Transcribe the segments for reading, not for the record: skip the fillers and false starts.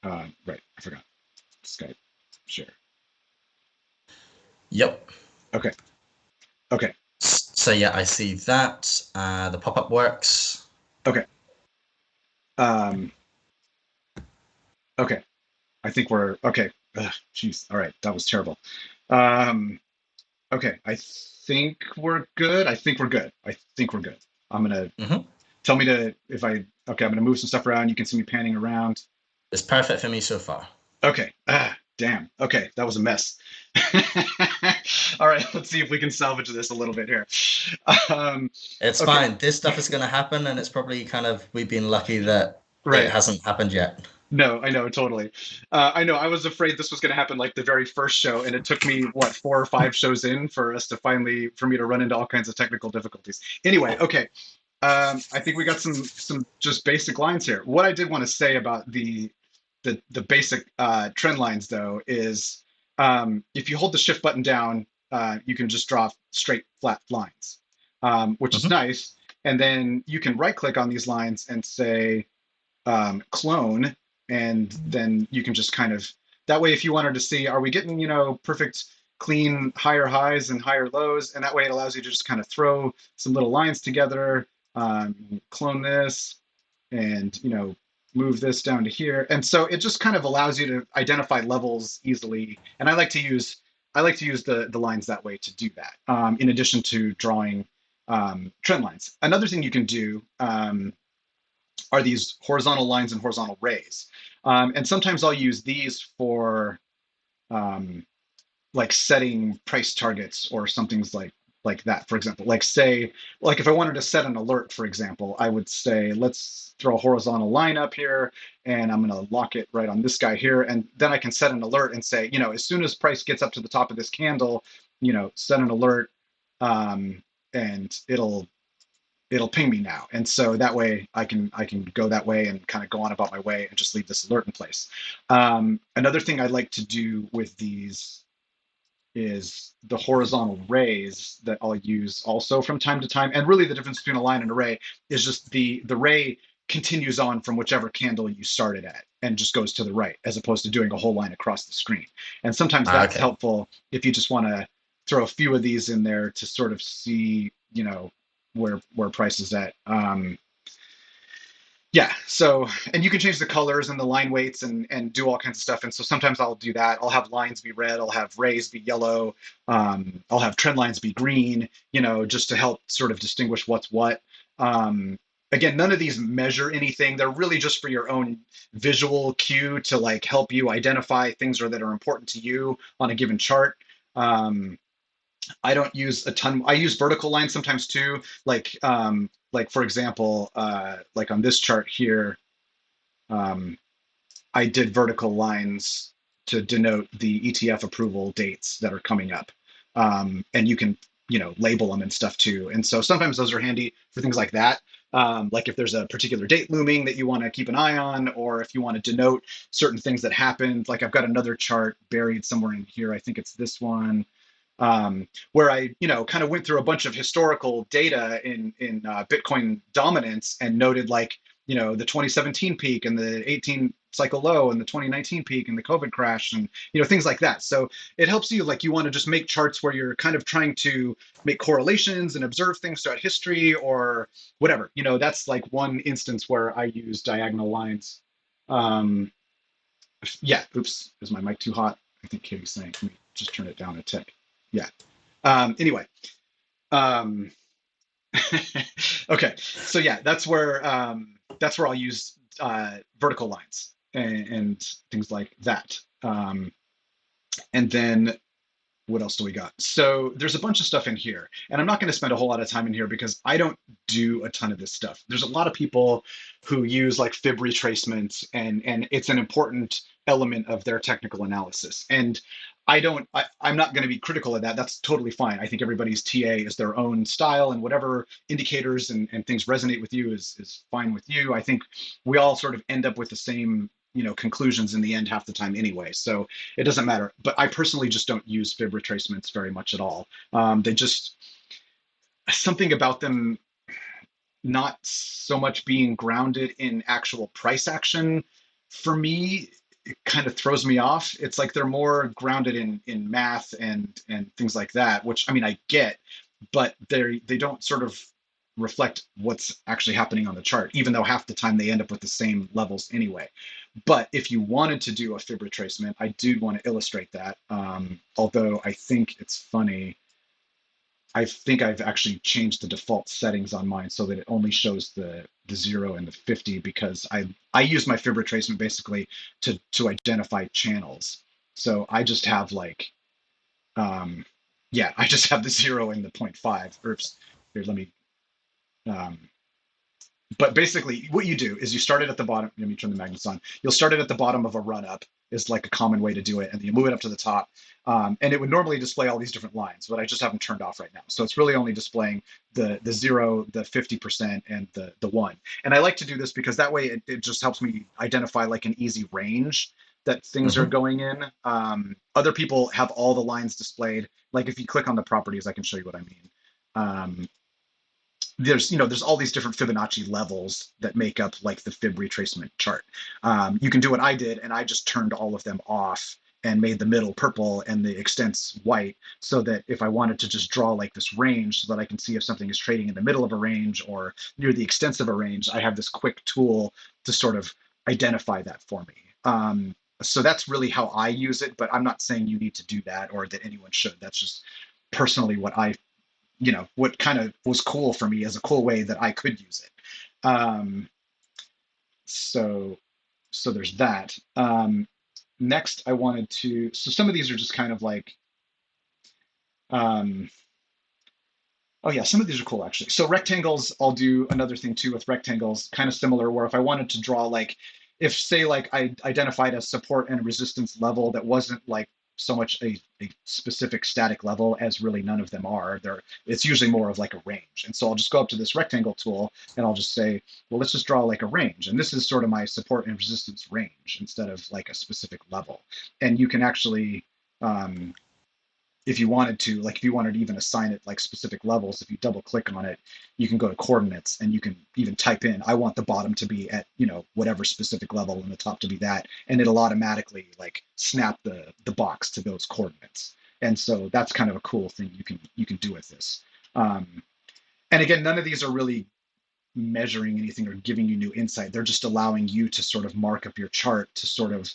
Right, I forgot. Skype share. Yep. Okay, okay, So yeah, I see that. The pop-up works. okay. Um, okay. I think we're okay. Jeez. All right, that was terrible. Um, okay, I think we're good. I think we're good. I think we're good. I'm gonna Hmm. tell me to if I okay. I'm gonna move some stuff around. You can see me panning around. It's perfect for me so far. Okay. Damn. Okay, that was a mess. All right, let's see if we can salvage this a little bit here. Um, It's okay. fine. This stuff is going to happen, and it's probably kind of we've been lucky that it Right. hasn't happened yet. No, I know, totally. I know. I was afraid this was going to happen like the very first show, and it took me what 4 or 5 shows in for us to finally for me to run into all kinds of technical difficulties. Anyway, okay. I think we got some just basic lines here. What I did want to say about the basic trend lines though is if you hold the shift button down, you can just draw straight flat lines, which is Hmm. nice. And then you can right click on these lines and say clone, and then you can just kind of that way if you wanted to see are we getting perfect clean higher highs and higher lows, and that way it allows you to just kind of throw some little lines together, clone this, and move this down to here, and so it just kind of allows you to identify levels easily. And I like to use the lines that way to do that, in addition to drawing trend lines. Another thing you can do are these horizontal lines and horizontal rays. And sometimes I'll use these for um, like setting price targets or something's like that. For example, like say, like if I wanted to set an alert, for example, I would say, let's throw a horizontal line up here and I'm going to lock it right on this guy here. And then I can set an alert and say, as soon as price gets up to the top of this candle, set an alert, and it'll ping me now. And so that way I can go that way and kind of go on about my way and just leave this alert in place. Another thing I like to do with these is the horizontal rays that I'll use also from time to time. And really the difference between a line and a ray is just the ray continues on from whichever candle you started at and just goes to the right, as opposed to doing a whole line across the screen. And sometimes Ah, that's okay. helpful if you just want to throw a few of these in there to sort of see, where price is at. Yeah, so and you can change the colors and the line weights and do all kinds of stuff. And so sometimes I'll do that. I'll have lines be red, I'll have rays be yellow, I'll have trend lines be green, just to help sort of distinguish what's what. Again, none of these measure anything. They're really just for your own visual cue to like help you identify things that are important to you on a given chart. Um, I don't use a ton. I use vertical lines sometimes too. Like for example, like on this chart here, um, I did vertical lines to denote the ETF approval dates that are coming up, and you can label them and stuff too. And so sometimes those are handy for things like that. Like if there's a particular date looming that you want to keep an eye on, or if you want to denote certain things that happened. Like I've got another chart buried somewhere in here. I think it's this one, where I, kind of went through a bunch of historical data in Bitcoin dominance and noted like, the 2017 peak and the 18 cycle low and the 2019 peak and the COVID crash and things like that. So it helps you like you want to just make charts where you're kind of trying to make correlations and observe things throughout history or whatever. That's like one instance where I use diagonal lines. Um, yeah. Oops. Is my mic too hot? I think Katie's saying. Let me just turn it down a tick. Yeah. Anyway, um, okay, so yeah, that's where I'll use vertical lines and things like that. And then what else do we got? So there's a bunch of stuff in here, and I'm not going to spend a whole lot of time in here because I don't do a ton of this stuff. There's a lot of people who use like fib retracement, and it's an important element of their technical analysis. And I'm not going to be critical of that. That's totally fine. I think everybody's TA is their own style, and whatever indicators and things resonate with you is fine with you. I think we all sort of end up with the same conclusions in the end half the time anyway. So it doesn't matter. But I personally just don't use fib retracements very much at all. They just something about them not so much being grounded in actual price action for me. kind of throws me off. It's like they're more grounded in math and things like that, which I mean I get, but they don't sort of reflect what's actually happening on the chart, even though half the time they end up with the same levels anyway. But if you wanted to do a fib retracement, I do want to illustrate that. Although I think it's funny. I think I've actually changed the default settings on mine so that it only shows the 0 and the 50 because I use my fib retracement basically to identify channels. So I just have like yeah, I just have the 0 and the 0.5. Oops. Here, let me um, but basically what you do is you start it at the bottom. Let me turn the magnets on. You'll start it at the bottom of a run up is like a common way to do it. And then you move it up to the top. And it would normally display all these different lines, but I just have them turned off right now. So it's really only displaying the 0, the 50%, and the 1. And I like to do this because that way it just helps me identify like an easy range that things are Hmm. going in. Other people have all the lines displayed. Like if you click on the properties, I can show you what I mean. There's all these different Fibonacci levels that make up like the fib retracement chart. You can do what I did, and I just turned all of them off and made the middle purple and the extents white, so that if I wanted to just draw like this range so that I can see if something is trading in the middle of a range or near the extents of a range, I have this quick tool to sort of identify that for me. So that's really how I use it, but I'm not saying you need to do that or that anyone should. That's just personally what I what kind of was cool for me as a cool way that I could use it. So so there's that. Next, I wanted to. So some of these are just kind of like. Um, oh yeah, some of these are cool actually. So rectangles, I'll do another thing too with rectangles, kind of similar. Where if I wanted to draw like, if say like I identified a support and resistance level that wasn't like so much a specific static level as really none of them are. It's usually more of like a range. And so I'll just go up to this rectangle tool and I'll just say, well, let's just draw like a range. And this is sort of my support and resistance range instead of like a specific level. And you can actually if you wanted to, like if you wanted to even assign it like specific levels, if you double click on it, you can go to coordinates and you can even type in, I want the bottom to be at, whatever specific level and the top to be that. And it'll automatically like snap the box to those coordinates. And so that's kind of a cool thing you can do with this. Um, and again, none of these are really measuring anything or giving you new insight. They're just allowing you to sort of mark up your chart to sort of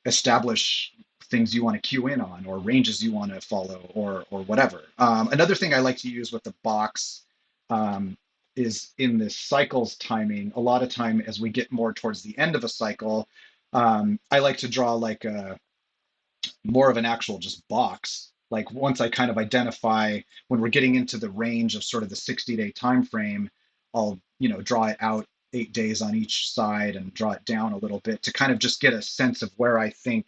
establish things you want to queue in on or ranges you want to follow or whatever. Another thing I like to use with the box um, is in the cycles timing. A lot of time as we get more towards the end of a cycle, I like to draw like a more of an actual just box. Like once I kind of identify when we're getting into the range of sort of the 60-day time frame, I'll draw it out 8 days on each side and draw it down a little bit to kind of just get a sense of where I think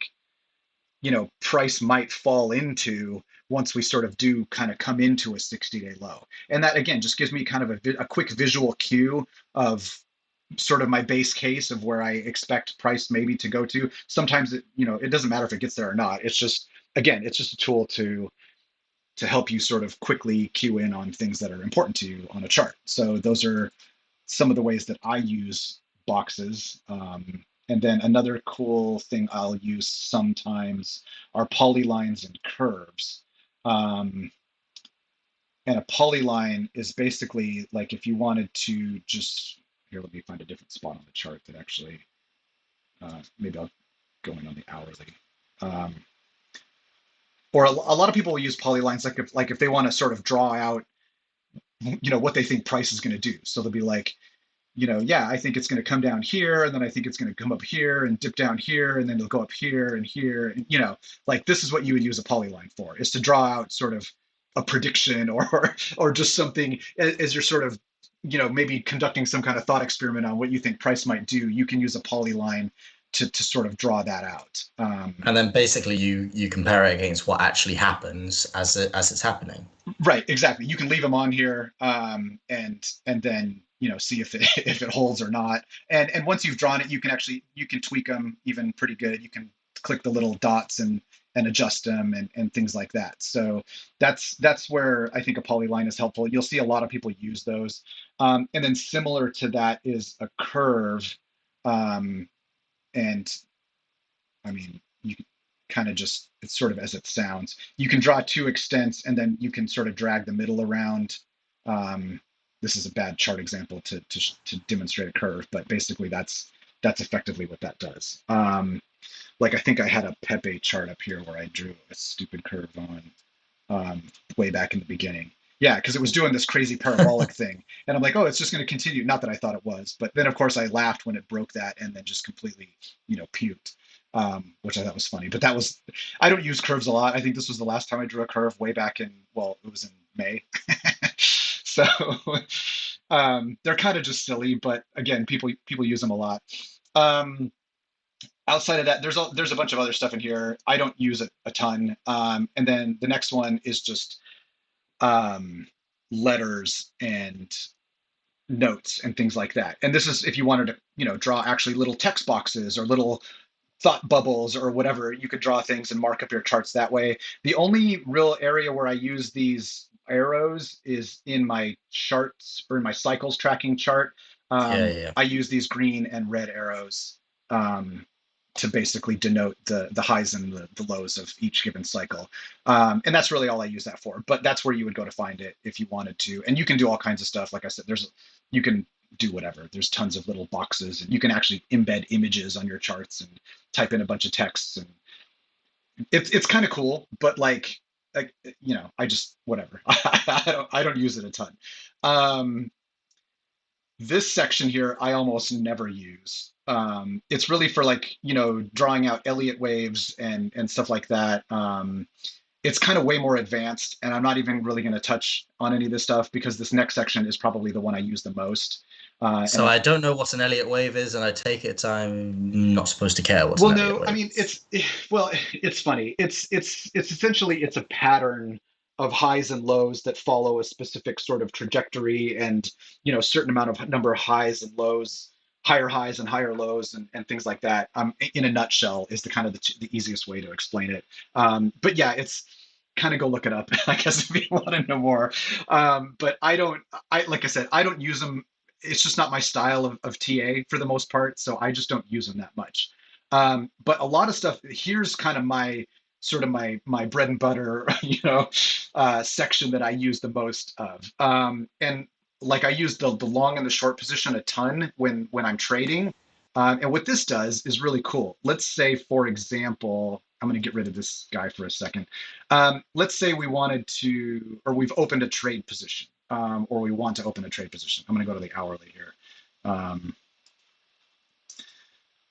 price might fall into once we sort of do kind of come into a 60-day low. And that again just gives me kind of a quick visual cue of sort of my base case of where I expect price maybe to go to. Sometimes it doesn't matter if it gets there or not. It's just again, it's just a tool to help you sort of quickly cue in on things that are important to you on a chart. So those are some of the ways that I use boxes. And then another cool thing I'll use sometimes are polylines and curves. Um, and a polyline is basically like if you wanted to just, here, let me find a different spot on the chart that actually, maybe I'll go in on the hourly. Um, or a lot of people will use polylines like if they want to sort of draw out, what they think price is going to do. So they'll be like, yeah, I think it's going to come down here, and then I think it's going to come up here and dip down here, and then it'll go up here and here. And, like this is what you would use a polyline for, is to draw out sort of a prediction or just something as you're sort of, maybe conducting some kind of thought experiment on what you think price might do. You can use a polyline to sort of draw that out. And then basically you compare it against what actually happens as it's happening. Right, exactly. You can leave them on here, and then see if it if it holds or not. And once you've drawn it, you can tweak them even pretty good. You can click the little dots and adjust them and things like that. So that's where I think a polyline is helpful. You'll see a lot of people use those. And then similar to that is a curve, um, and I mean, you can kind of just, it's sort of as it sounds. You can draw two extents and then you can sort of drag the middle around. Um, this is a bad chart example to demonstrate a curve, but basically that's effectively what that does. Like I think I had a Pepe chart up here where I drew a stupid curve on way back in the beginning. Yeah, because it was doing this crazy parabolic thing. And I'm like, oh, it's just going to continue. Not that I thought it was. But then, of course, I laughed when it broke that and then just completely, puked, which I thought was funny. But that was, I don't use curves a lot. I think this was the last time I drew a curve way back in, well, it was in May. So they're kind of just silly. But again, people use them a lot. Um, Outside of that, there's a bunch of other stuff in here. I don't use it a ton. And then the next one is just um, letters and notes and things like that. And this is if you wanted to, draw actually little text boxes or little thought bubbles or whatever, you could draw things and mark up your charts that way. The only real area where I use these arrows is in my charts or in my cycles tracking chart. Yeah, yeah. I use these green and red arrows um, to basically denote the highs and the lows of each given cycle. And that's really all I use that for. But that's where you would go to find it if you wanted to. And you can do all kinds of stuff. Like I said, you can do whatever. There's tons of little boxes, and you can actually embed images on your charts and type in a bunch of texts, and it's kind of cool. But like I just whatever. I don't use it a ton. Um, this section here, I almost never use. It's really for like, drawing out Elliott waves and stuff like that. It's kind of way more advanced, and I'm not even really going to touch on any of this stuff because this next section is probably the one I use the most. And So I don't know what an Elliott wave is, and I take it I'm not supposed to care what an Well, Elliott no, I wave mean is. it's funny. It's essentially it's a pattern of highs and lows that follow a specific sort of trajectory and certain amount of number of highs and lows, higher highs and higher lows and things like that. In a nutshell, is the kind of the easiest way to explain it. But yeah, it's kind of go look it up, I guess, if you want to know more. But I like I said, I don't use them. It's just not my style of TA for the most part, so I just don't use them that much. But a lot of stuff, here's kind of my sort of my bread and butter, section that I use the most of. And like I use the long and the short position a ton when I'm trading. And what this does is really cool. Let's say, for example, I'm going to get rid of this guy for a second. Let's say we wanted to, or we've opened a trade position, or we want to open a trade position. I'm going to go to the hourly here.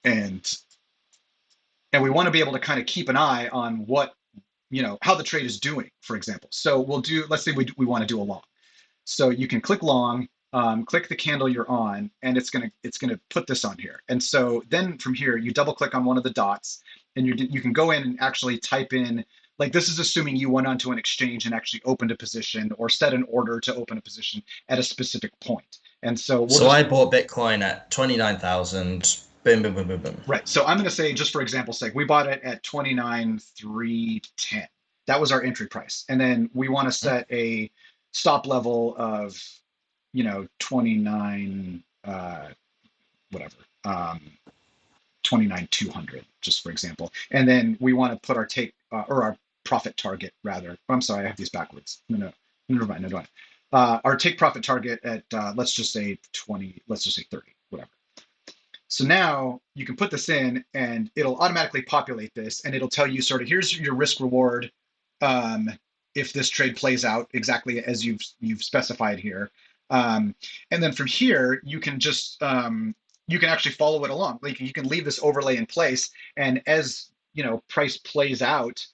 And we want to be able to kind of keep an eye on what, how the trade is doing, for example. So let's say we want to do a long. So you can click long, click the candle you're on, and it's gonna put this on here. And so then from here, you double click on one of the dots, and you can go in and actually type in, like this is assuming you went onto an exchange and actually opened a position or set an order to open a position at a specific point. And so we'll So just I bought Bitcoin at 29,000. Boom, boom, boom, boom, boom. Right. So I'm going to say, just for example's sake, we bought it at 29,310. That was our entry price. And then we want to set a stop level of, 29, whatever, 29,200, just for example. And then we want to put our take or our profit target rather. I'm sorry, I have these backwards. No, never mind. No, don't. Our take profit target at, let's just say 20, let's just say 30, whatever. So now you can put this in and it'll automatically populate this and it'll tell you sort of here's your risk reward if this trade plays out exactly as you've specified here. And then from here, you can just you can actually follow it along. Like you can leave this overlay in place, and as price plays out,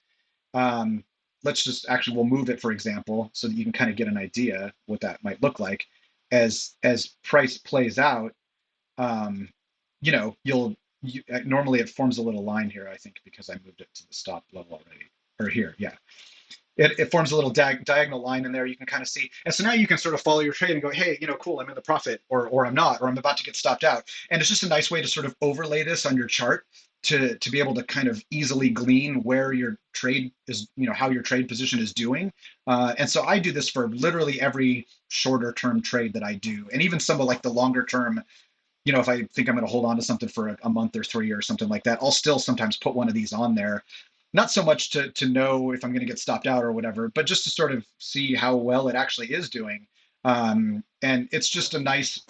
let's just actually we'll move it, for example, so that you can kind of get an idea what that might look like as price plays out. Um, normally it forms a little line here, I think, because I moved it to the stop level already, or here, yeah. It forms a little diagonal line in there you can kind of see. And so now you can sort of follow your trade and go, hey, cool, I'm in the profit, or I'm not, or I'm about to get stopped out. And it's just a nice way to sort of overlay this on your chart to be able to kind of easily glean where your trade is, how your trade position is doing. And so I do this for literally every shorter term trade that I do. And even some of like the longer term if I think I'm going to hold on to something for a month or three or something like that, I'll still sometimes put one of these on there. Not so much to know if I'm going to get stopped out or whatever, but just to sort of see how well it actually is doing. And it's just a nice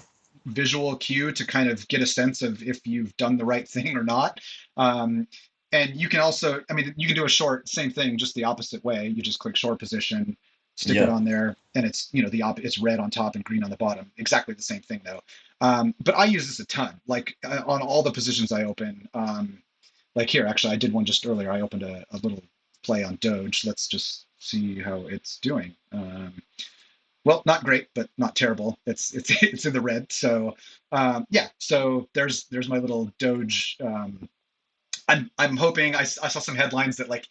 visual cue to kind of get a sense of if you've done the right thing or not. Um, and you can also, I mean, you can do a short, same thing, just the opposite way. You just click short position, stick it Yeah. on there, and it's, it's red on top and green on the bottom. Exactly the same thing though. But I use this a ton, like on all the positions I open. Like here, actually, I did one just earlier. I opened a little play on Doge. Let's just see how it's doing. Well, not great, but not terrible. It's in the red. So yeah. So there's my little Doge. I'm hoping I saw some headlines that like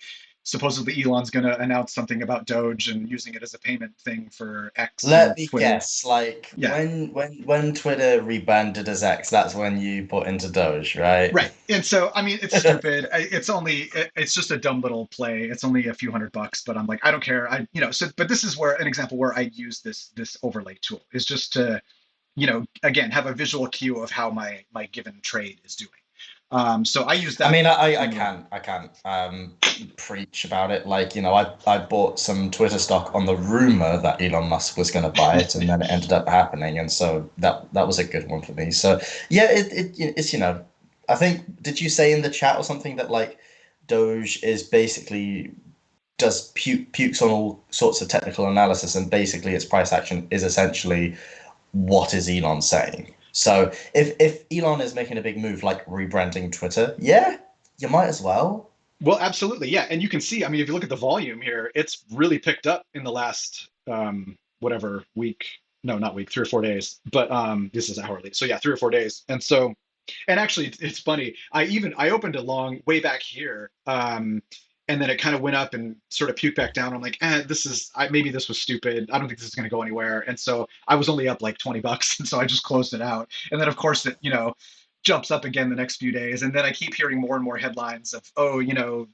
supposedly Elon's going to announce something about Doge and using it as a payment thing for X or Let me Twitter. guess, like Yeah, when Twitter rebranded as X, that's when you put into Doge, right? right. And so I mean, it's stupid. It's just a dumb little play. It's only a few $100, but I'm like, I don't care. So but this is where an example where I use this overlay tool is just to again, have a visual cue of how my given trade is doing. So I use I that mean, I similar. can't preach about it. Like, I bought some Twitter stock on the rumor that Elon Musk was going to buy it, and then it ended up happening, and so that was a good one for me. So yeah, it's I think did you say in the chat or something that like Doge is basically does pukes on all sorts of technical analysis, and basically its price action is essentially what is Elon saying? So if Elon is making a big move like rebranding Twitter, yeah, you might as well. Well, absolutely, yeah. And you can see, I mean, if you look at the volume here, it's really picked up in the last whatever week. No, not week, 3 or 4 days. But this is hourly. So yeah, 3 or 4 days. And so, and actually, it's funny. I opened a long way back here, and then it kind of went up and sort of puked back down. I'm like, maybe this was stupid. I don't think this is going to go anywhere. And so I was only up like $20, and so I just closed it out. And then of course it, jumps up again the next few days. And then I keep hearing more and more headlines of, oh,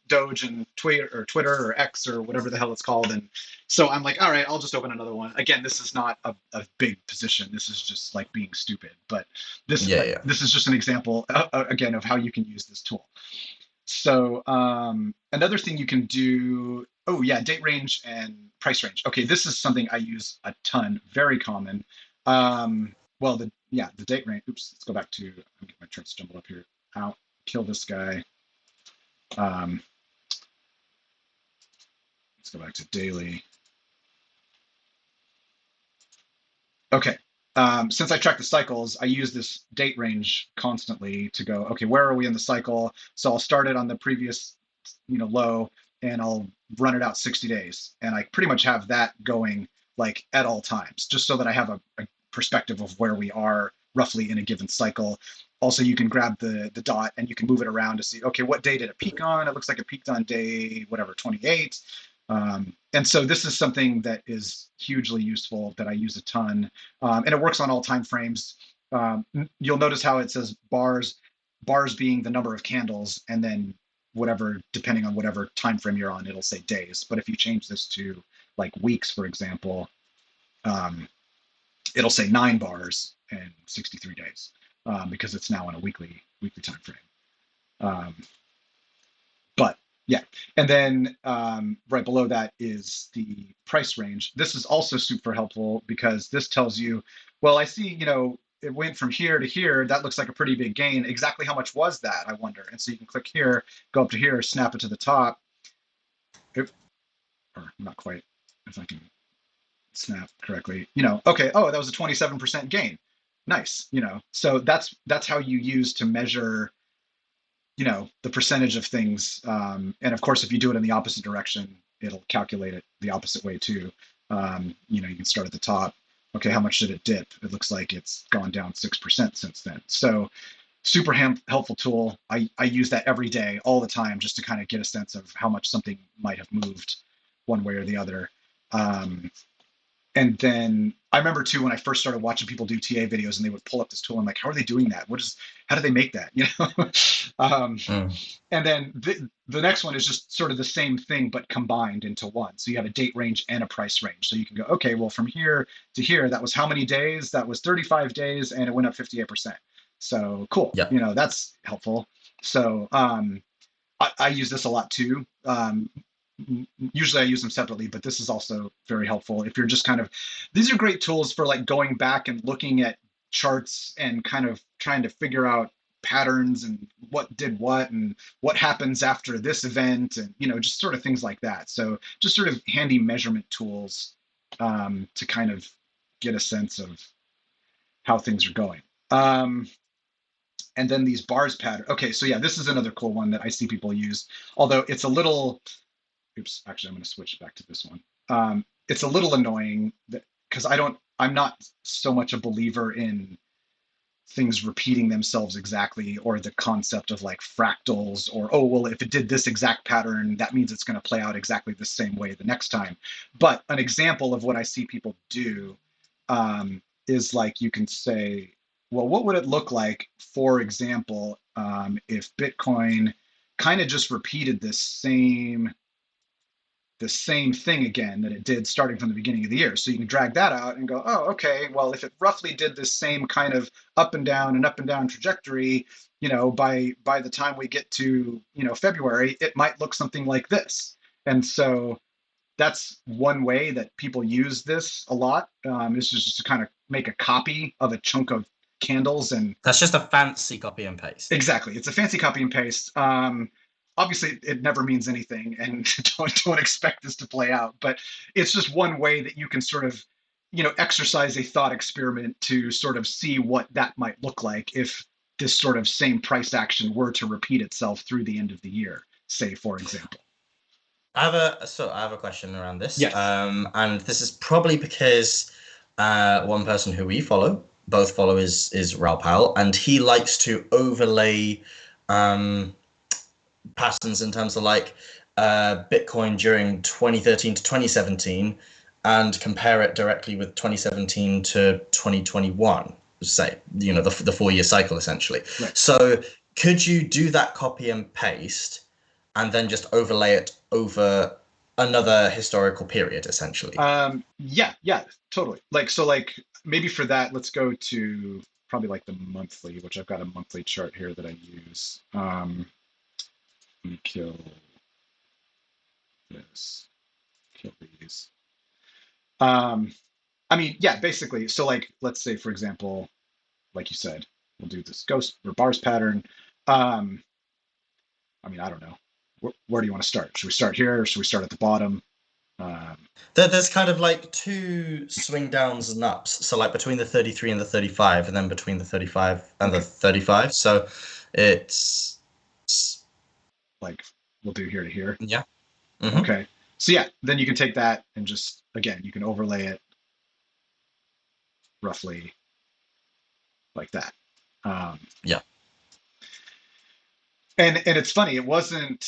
Doge and Twitter or X or whatever the hell it's called. And so I'm like, all right, I'll just open another one. Again, this is not a big position. This is just like being stupid. But this Yeah, yeah. this is just an example again of how you can use this tool. So another thing you can do, oh yeah, date range and price range. Okay, this is something I use a ton, very common. Well, the date range. Oops, let's go back to. Let me get my charts jumbled up here. Out, kill this guy. Um, let's go back to daily. Okay. Since I track the cycles, I use this date range constantly to go, okay, where are we in the cycle? So I'll start it on the previous, low, and I'll run it out 60 days. And I pretty much have that going like at all times, just so that I have a perspective of where we are roughly in a given cycle. Also, you can grab the dot and you can move it around to see, okay, what day did it peak on? It looks like it peaked on day, whatever, 28. And so this is something that is hugely useful that I use a ton, and it works on all time frames. You'll notice how it says bars being the number of candles, and then whatever, depending on whatever time frame you're on, it'll say days. But if you change this to like weeks, for example, um, it'll say 9 bars and 63 days because it's now on a weekly time frame. Um, but yeah, and then right below that is the price range. This is also super helpful because this tells you, well, I see, it went from here to here. That looks like a pretty big gain. Exactly how much was that, I wonder? And so you can click here, go up to here, snap it to the top. Oop, or not quite, if I can snap correctly. Okay, oh, that was a 27% gain. Nice, So that's how you use to measure the percentage of things. And of course, if you do it in the opposite direction, it'll calculate it the opposite way too. You can start at the top. Okay, how much did it dip? It looks like it's gone down 6% since then. So super helpful tool. I use that every day, all the time, just to kind of get a sense of how much something might have moved one way or the other. And then I remember too when I first started watching people do TA videos and they would pull up this tool. I'm like, how are they doing that? How do they make that? Mm. And then the next one is just sort of the same thing but combined into one. So you have a date range and a price range. So you can go, okay, well from here to here, that was how many days? That was 35 days, and it went up 58%. So cool, Yeah. that's helpful. So I use this a lot too. Usually I use them separately, but this is also very helpful if you're just kind of, these are great tools for like going back and looking at charts and kind of trying to figure out patterns and what did what and what happens after this event and just sort of things like that. So just sort of handy measurement tools to kind of get a sense of how things are going. And then these bars pattern. Okay, so yeah, this is another cool one that I see people use, although it's a little, oops, actually I'm going to switch back to this one. It's a little annoying that because I'm not so much a believer in things repeating themselves exactly, or the concept of like fractals, or oh well, if it did this exact pattern that means it's going to play out exactly the same way the next time. But an example of what I see people do is like you can say, well, what would it look like, for example, if Bitcoin kind of just repeated the same thing again that it did starting from the beginning of the year. So you can drag that out and go, oh, okay, well, if it roughly did this same kind of up and down trajectory, by the time we get to, February, it might look something like this. And so that's one way that people use this a lot, is just to kind of make a copy of a chunk of candles. And That's just a fancy copy and paste. exactly, it's a fancy copy and paste. Obviously, it never means anything, and don't expect this to play out. But it's just one way that you can sort of, exercise a thought experiment to sort of see what that might look like if this sort of same price action were to repeat itself through the end of the year, say, for example. I have a question around this, Yes. and this is probably because one person who we both follow, is Raoul Powell, and he likes to overlay um, patterns in terms of like Bitcoin during 2013 to 2017, and compare it directly with 2017 to 2021. Say, the 4 year cycle essentially. Right. So could you do that copy and paste and then just overlay it over another historical period, essentially? Yeah, totally. Like maybe for that, let's go to probably like the monthly, which I've got a monthly chart here that I use. Let me kill this, kill these. Um, I mean, yeah, basically. So like, let's say, for example, like you said, we'll do this ghost or bars pattern. Um, I mean, I don't know. Where do you want to start? Should we start here? Or should we start at the bottom? Um, There's kind of like two swing downs and ups. So like between the 33 and the 35, and then between the 35 and the okay, 35. So it's like we'll do here to here. yeah. Hmm. Okay. So yeah, then you can take that and just, again, you can overlay it roughly like that. Um, Yeah. and it's funny, it wasn't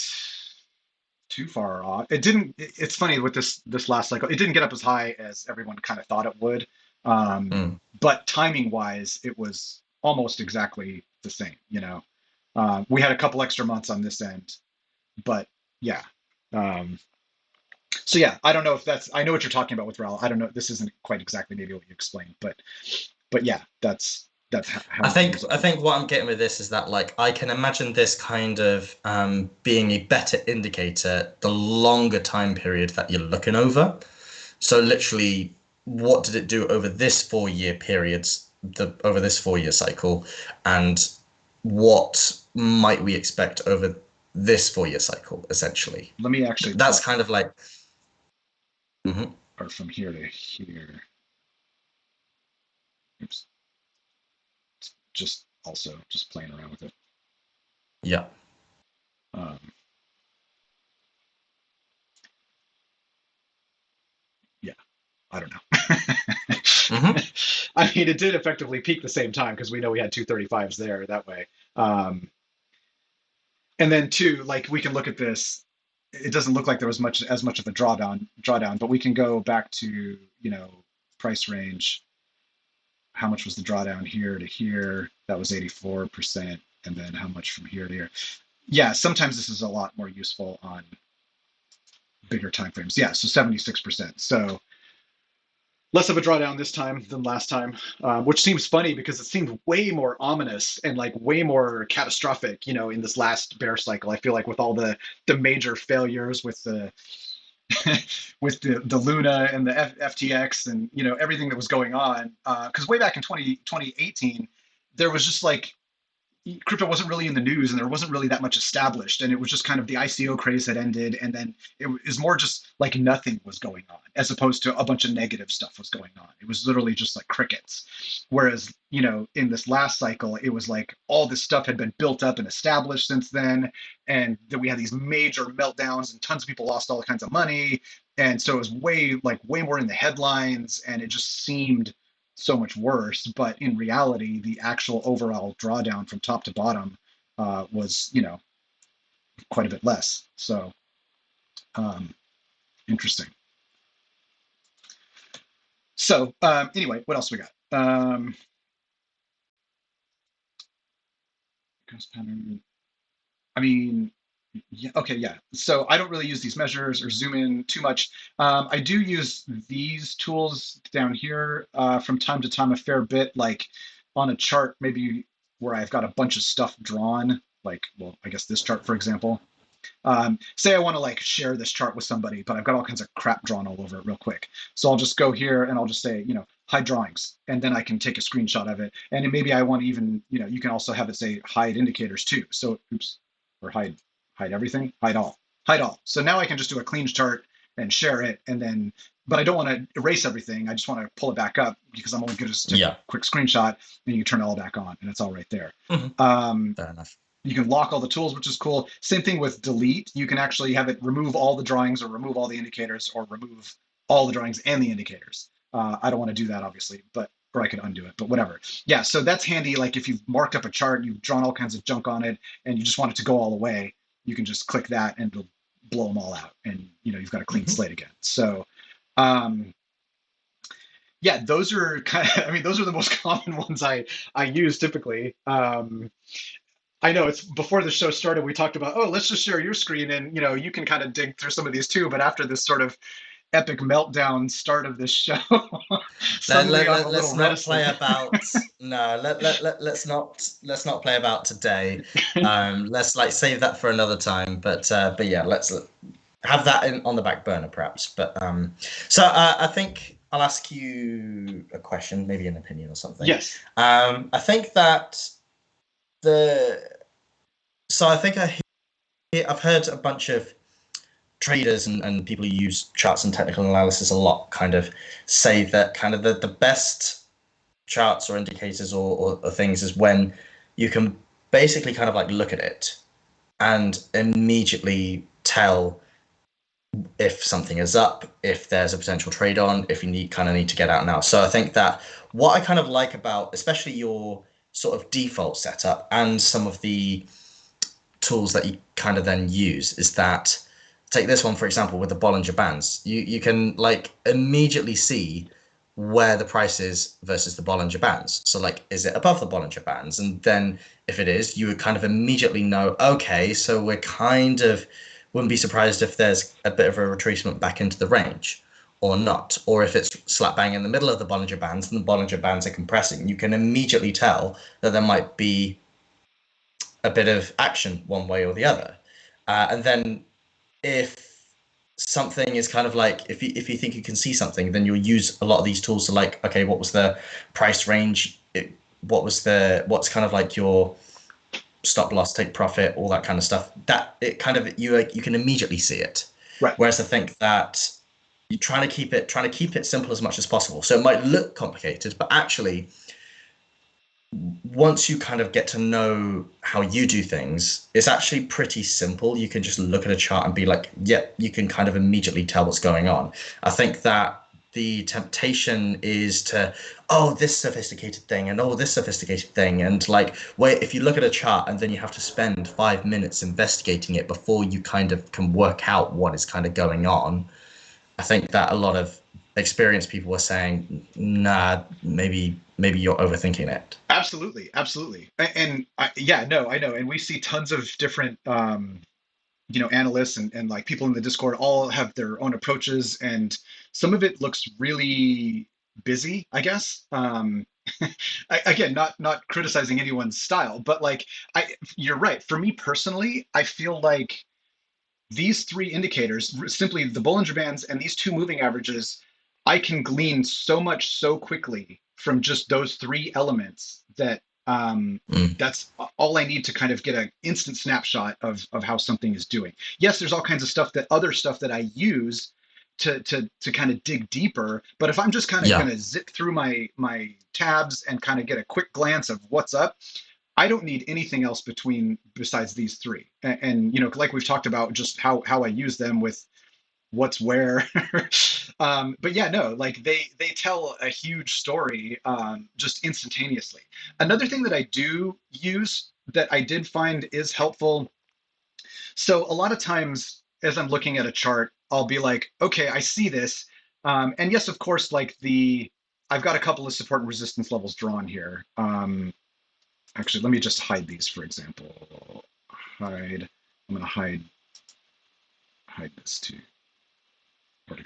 too far off. It didn't. It's funny with this last cycle, it didn't get up as high as everyone kind of thought it would. Mm. But timing wise, it was almost exactly the same. We had a couple extra months on this end, but yeah. Um, so yeah, I don't know if that's. I know what you're talking about with Rail. I don't know. This isn't quite exactly maybe what you explained, but yeah, that's how I you can think use it. I think what I'm getting with this is that like I can imagine this kind of being a better indicator the longer time period that you're looking over. So literally, what did it do over this 4 year periods, over this 4 year cycle, and what might we expect over this 4 year cycle, essentially? Let me actually That's plot, kind of like, mhm, or from here to here. Oops. Just also just playing around with it. yeah. Um, yeah, I don't know. Hmm. I mean, it did effectively peak the same time because we know we had 235s there that way. Um, and then two, like we can look at this. It doesn't look like there was as much of a drawdown, but we can go back to, price range. How much was the drawdown here to here? That was 84%. And then how much from here to here? Yeah, sometimes this is a lot more useful on bigger time frames. Yeah, so 76%. So less of a drawdown this time than last time, which seems funny because it seemed way more ominous and like way more catastrophic, in this last bear cycle. I feel like with all the major failures with the with the Luna and the FTX and everything that was going on. Because way back in 2018, there was just like crypto wasn't really in the news and there wasn't really that much established, and it was just kind of the ICO craze had ended, and then it was more just like nothing was going on as opposed to a bunch of negative stuff was going on. It was literally just like crickets. Whereas in this last cycle it was like all this stuff had been built up and established since then, and that we had these major meltdowns and tons of people lost all kinds of money, and so it was way more in the headlines, and it just seemed so much worse. But in reality, the actual overall drawdown from top to bottom was, quite a bit less. So interesting. So anyway, what else we got? I mean, yeah, okay, yeah. So I don't really use these measures or zoom in too much. I do use these tools down here from time to time a fair bit, like on a chart, maybe where I've got a bunch of stuff drawn, like, well, I guess this chart, for example. Say I want to like share this chart with somebody, but I've got all kinds of crap drawn all over it real quick. So I'll just go here and I'll just say, hide drawings, and then I can take a screenshot of it. And then maybe I want to even, you can also have it say hide indicators too. So, oops, or hide everything, hide all. So now I can just do a clean chart and share it, and then, but I don't want to erase everything. I just want to pull it back up because I'm only going to just take Yeah. a quick screenshot, and you turn it all back on, and it's all right there. Fair enough. You can lock all the tools, which is cool. Same thing with delete. You can actually have it remove all the drawings or remove all the indicators or remove all the drawings and the indicators. I don't want to do that, obviously, or I could undo it, but whatever. Yeah, so that's handy. Like if you've marked up a chart, you've drawn all kinds of junk on it, and you just want it to go all away, you can just click that and it'll blow them all out, and you've got a clean slate again. So um, yeah, those are kind of, I mean, those are the most common ones I use typically. I know it's before the show started, we talked about, oh, let's just share your screen and you can kind of dig through some of these too. But after this sort of epic meltdown start of this show, suddenly I'm a little Let's not play reticent. about no let's not play about today. Let's like save that for another time. But yeah, let's have that on the back burner perhaps. So I think I'll ask you a question, maybe an opinion or something. Yes. I think that the so I think I've heard a bunch of traders and people who use charts and technical analysis a lot kind of say that kind of the best charts or indicators or things is when you can basically kind of like look at it and immediately tell if something is up, if there's a potential trade on, if you need to get out now. So I think that what I kind of like about especially your sort of default setup and some of the tools that you kind of then use is that take this one for example with the Bollinger Bands. You can like immediately see where the price is versus the Bollinger Bands. So like, is it above the Bollinger Bands? And then if it is, you would kind of immediately know, okay, so we're kind of wouldn't be surprised if there's a bit of a retracement back into the range or not, or if it's slap bang in the middle of the Bollinger Bands and the Bollinger Bands are compressing. You can immediately tell that there might be a bit of action one way or the other. And then if something is kind of like if you think you can see something, then you'll use a lot of these tools to like, okay, what was the price range? What's kind of like your stop loss, take profit, all that kind of stuff. That it kind of you can immediately see it. Right. Whereas I think that you're trying to keep it simple as much as possible. So it might look complicated, but actually once you kind of get to know how you do things, it's actually pretty simple. You can just look at a chart and be like, yeah, you can kind of immediately tell what's going on. I think that the temptation is to, oh, this sophisticated thing and oh, this sophisticated thing. And like, wait, if you look at a chart and then you have to spend 5 minutes investigating it before you kind of can work out what is kind of going on, I think that a lot of experienced people were saying, nah, maybe you're overthinking it. Absolutely. And yeah, no, I know. And we see tons of different, analysts and like people in the Discord all have their own approaches. And some of it looks really busy, I guess. Again, not criticizing anyone's style, but like you're right. For me personally, I feel like these three indicators, simply the Bollinger Bands and these two moving averages, I can glean so much so quickly from just those three elements that Mm. that's all I need to kind of get an instant snapshot of how something is doing. Yes, there's all kinds of other stuff that I use to kind of dig deeper. But if I'm just kind of Yeah. gonna zip through my tabs and kind of get a quick glance of what's up, I don't need anything else besides these three. And you know, like we've talked about, just how I use them with what's where. But yeah, no, like they tell a huge story just instantaneously. Another thing that I do use that I did find is helpful. So a lot of times, as I'm looking at a chart, I'll be like, okay, I see this, and yes, of course, like I've got a couple of support and resistance levels drawn here. Actually, let me just hide these, for example. Hide. I'm going to hide this too. If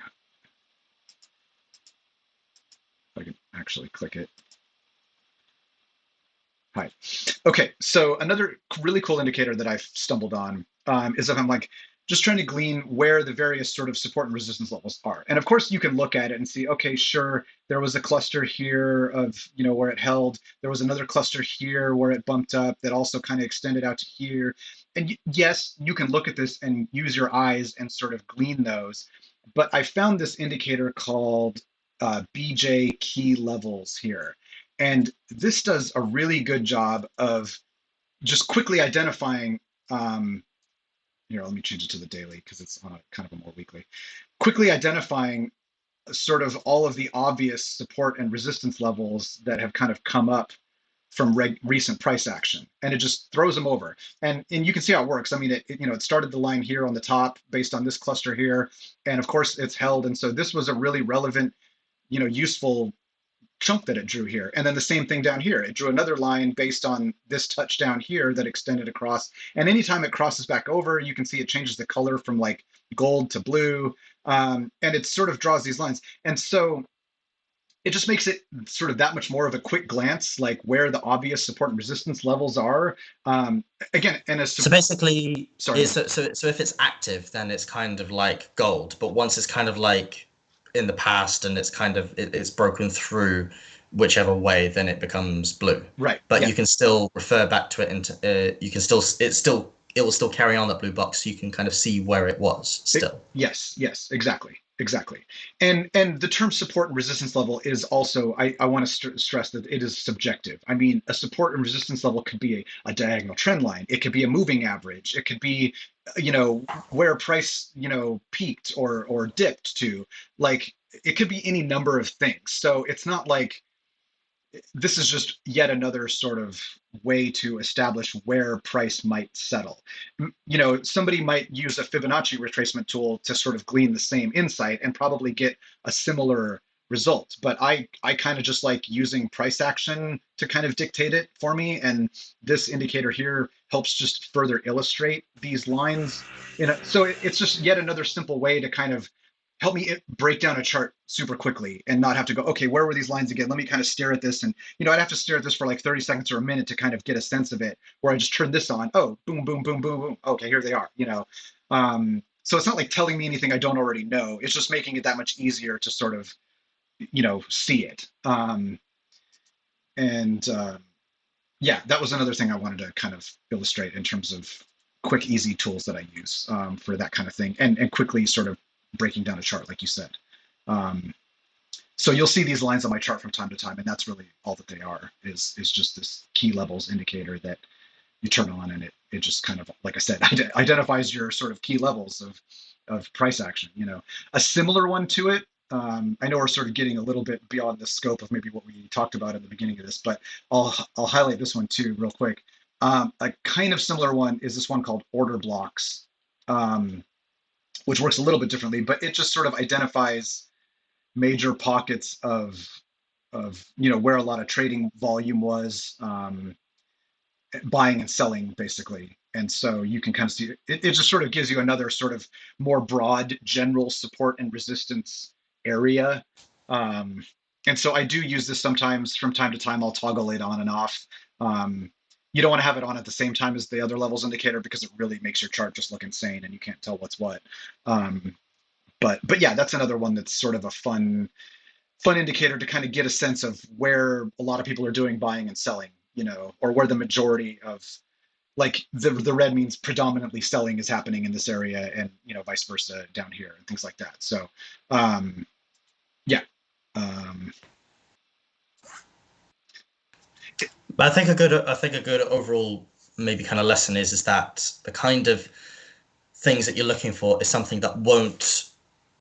I can actually click it. Hide. Okay, so another really cool indicator that I've stumbled on is if I'm like just trying to glean where the various sort of support and resistance levels are. And of course, you can look at it and see, okay, sure, there was a cluster here of, you know, where it held. There was another cluster here where it bumped up that also kind of extended out to here. And yes, you can look at this and use your eyes and sort of glean those. But I found this indicator called BJ key levels here. And this does a really good job of just quickly identifying. Here, let me change it to the daily because it's on a kind of a more weekly. Quickly identifying sort of all of the obvious support and resistance levels that have kind of come up from recent price action, and it just throws them over. And you can see how it works. I mean, it started the line here on the top based on this cluster here, and of course it's held. And so this was a really relevant, useful chunk that it drew here. And then the same thing down here. It drew another line based on this touchdown here that extended across. And anytime it crosses back over, you can see it changes the color from like gold to blue. And it sort of draws these lines. And so it just makes it sort of that much more of a quick glance, like where the obvious support and resistance levels are. Again, and So basically, sorry, go it's, ahead. so if it's active, then it's kind of like gold. But once it's kind of like in the past and it's kind of it's broken through whichever way, then it becomes blue. Right. But Yeah. you can still refer back to it, and you can still it will still carry on that blue box, so you can kind of see where it was still. Yes, exactly. And the term support and resistance level is also, I want to stress that it is subjective. I mean, a support and resistance level could be a diagonal trend line. It could be a moving average. It could be, where price, peaked or dipped to. Like, it could be any number of things. So it's not like this is just yet another sort of way to establish where price might settle. Somebody might use a Fibonacci retracement tool to sort of glean the same insight and probably get a similar result. But I kind of just like using price action to kind of dictate it for me. And this indicator here helps just further illustrate these lines. So it's just yet another simple way to kind of help me break down a chart super quickly and not have to go, okay, where were these lines again? Let me kind of stare at this. And, I'd have to stare at this for like 30 seconds or a minute to kind of get a sense of it, where I just turn this on. Oh, boom, boom, boom, boom, boom. Okay, here they are. So it's not like telling me anything I don't already know. It's just making it that much easier to sort of, see it. And Yeah, that was another thing I wanted to kind of illustrate in terms of quick, easy tools that I use for that kind of thing, and quickly sort of breaking down a chart, like you said. Um, so you'll see these lines on my chart from time to time, and that's really all that they are. Is just this key levels indicator that you turn on, and it just kind of, like I said, identifies your sort of key levels of price action. A similar one to it. I know we're sort of getting a little bit beyond the scope of maybe what we talked about in the beginning of this, but I'll highlight this one too real quick. A kind of similar one is this one called order blocks, which works a little bit differently, but it just sort of identifies major pockets of where a lot of trading volume was, buying and selling basically. And so you can kind of see it just sort of gives you another sort of more broad general support and resistance area. And so I do use this sometimes from time to time. I'll toggle it on and off. Um, you don't want to have it on at the same time as the other levels indicator because it really makes your chart just look insane and you can't tell what's what. Um, but yeah, that's another one that's sort of a fun indicator to kind of get a sense of where a lot of people are doing buying and selling, or where the majority of like the red means predominantly selling is happening in this area, and vice versa down here and things like that. So um, yeah. Um, But I think a good overall maybe kind of lesson is that the kind of things that you're looking for is something that won't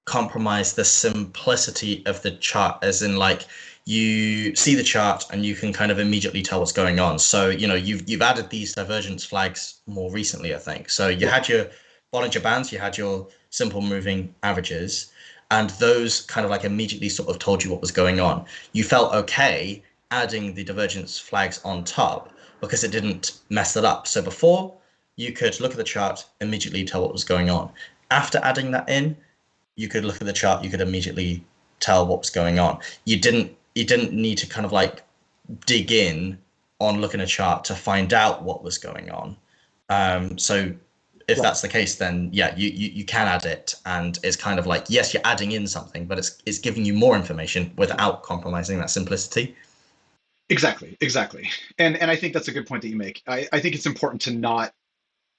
compromise the simplicity of the chart, as in like you see the chart and you can kind of immediately tell what's going on. So you've added these divergence flags more recently, I think. So you yeah. had your Bollinger Bands, you had your simple moving averages, and those kind of like immediately sort of told you what was going on. You felt okay adding the divergence flags on top because it didn't mess it up. So before, you could look at the chart, immediately tell what was going on. After adding that in, you could look at the chart, you could immediately tell what was going on. You didn't need to kind of like dig in on looking at a chart to find out what was going on. So if Right. that's the case, then yeah, you can add it, and it's kind of like, yes, you're adding in something, but it's giving you more information without compromising that simplicity. Exactly. And I think that's a good point that you make. I think it's important to not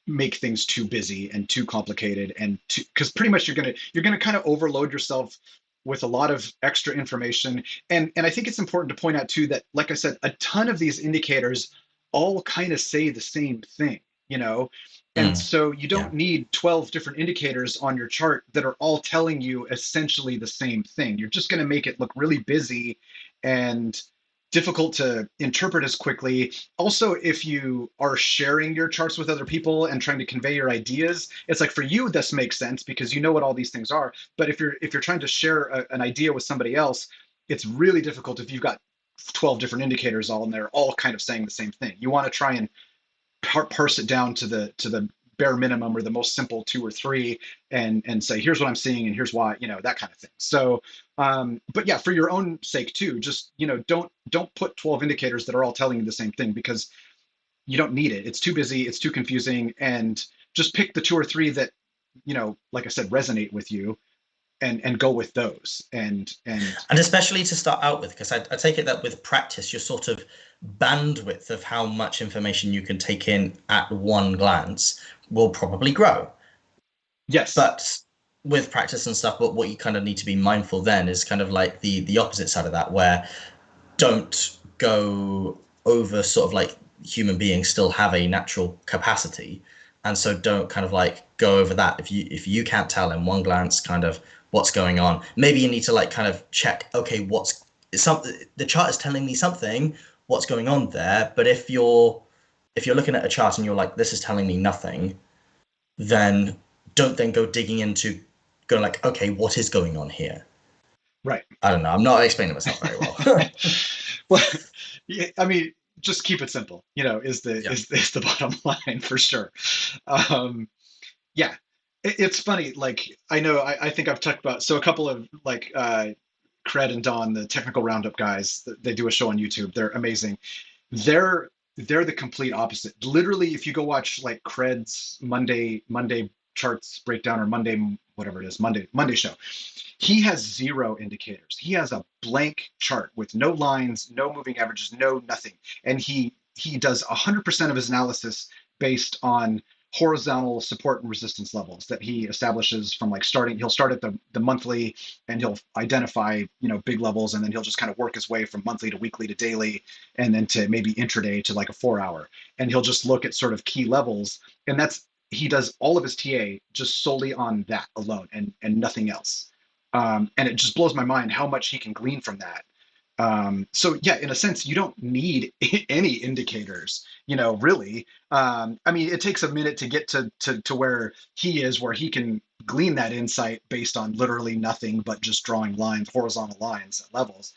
make things too busy and too complicated, and because pretty much you're gonna kind of overload yourself with a lot of extra information. And I think it's important to point out too that, like I said, a ton of these indicators all kind of say the same thing, you know and Mm, so you yeah. don't need 12 different indicators on your chart that are all telling you essentially the same thing. You're just going to make it look really busy and difficult to interpret as quickly. Also, if you are sharing your charts with other people and trying to convey your ideas, it's like, for you this makes sense because you know what all these things are. But if you're trying to share an idea with somebody else, it's really difficult if you've got 12 different indicators all and they're all kind of saying the same thing. You want to try and parse it down to the bare minimum or the most simple two or three, and say, here's what I'm seeing and here's why, that kind of thing. So but yeah, for your own sake too, just don't put 12 indicators that are all telling you the same thing, because you don't need it. It's too busy, it's too confusing. And just pick the two or three that, like I said, resonate with you, and go with those. And And especially to start out with, because I take it that with practice, your sort of bandwidth of how much information you can take in at one glance will probably grow. yes. But with practice and stuff, but what you kind of need to be mindful then is kind of like the opposite side of that, where don't go over sort of like human beings still have a natural capacity, and so don't kind of like go over that. If you can't tell in one glance kind of what's going on, maybe you need to like kind of check, okay, what's some the chart is telling me something, what's going on there. But if you're looking at a chart and you're like, this is telling me nothing, then don't then go digging into going like, okay, what is going on here? Right. I don't know, I'm not explaining myself very well. Well, yeah, I mean, just keep it simple, is the Yeah. is the bottom line for sure. Um, yeah, it's funny. Like, I know, I think I've talked about, so a couple of like Cred and Don, the technical roundup guys, they do a show on YouTube. They're amazing. They're the complete opposite. Literally, if you go watch like Cred's Monday charts breakdown, or Monday whatever it is, Monday show, he has zero indicators. He has a blank chart with no lines, no moving averages, no nothing. And he does 100% of his analysis based on horizontal support and resistance levels that he establishes from, like, he'll start at the monthly, and he'll identify, big levels, and then he'll just kind of work his way from monthly to weekly to daily, and then to maybe intraday to like a 4 hour. And he'll just look at sort of key levels. And he does all of his TA just solely on that alone, and nothing else. And it just blows my mind how much he can glean from that. So yeah, in a sense, you don't need any indicators, really. I mean, it takes a minute to get to where he is, where he can glean that insight based on literally nothing but just drawing lines, horizontal lines at levels.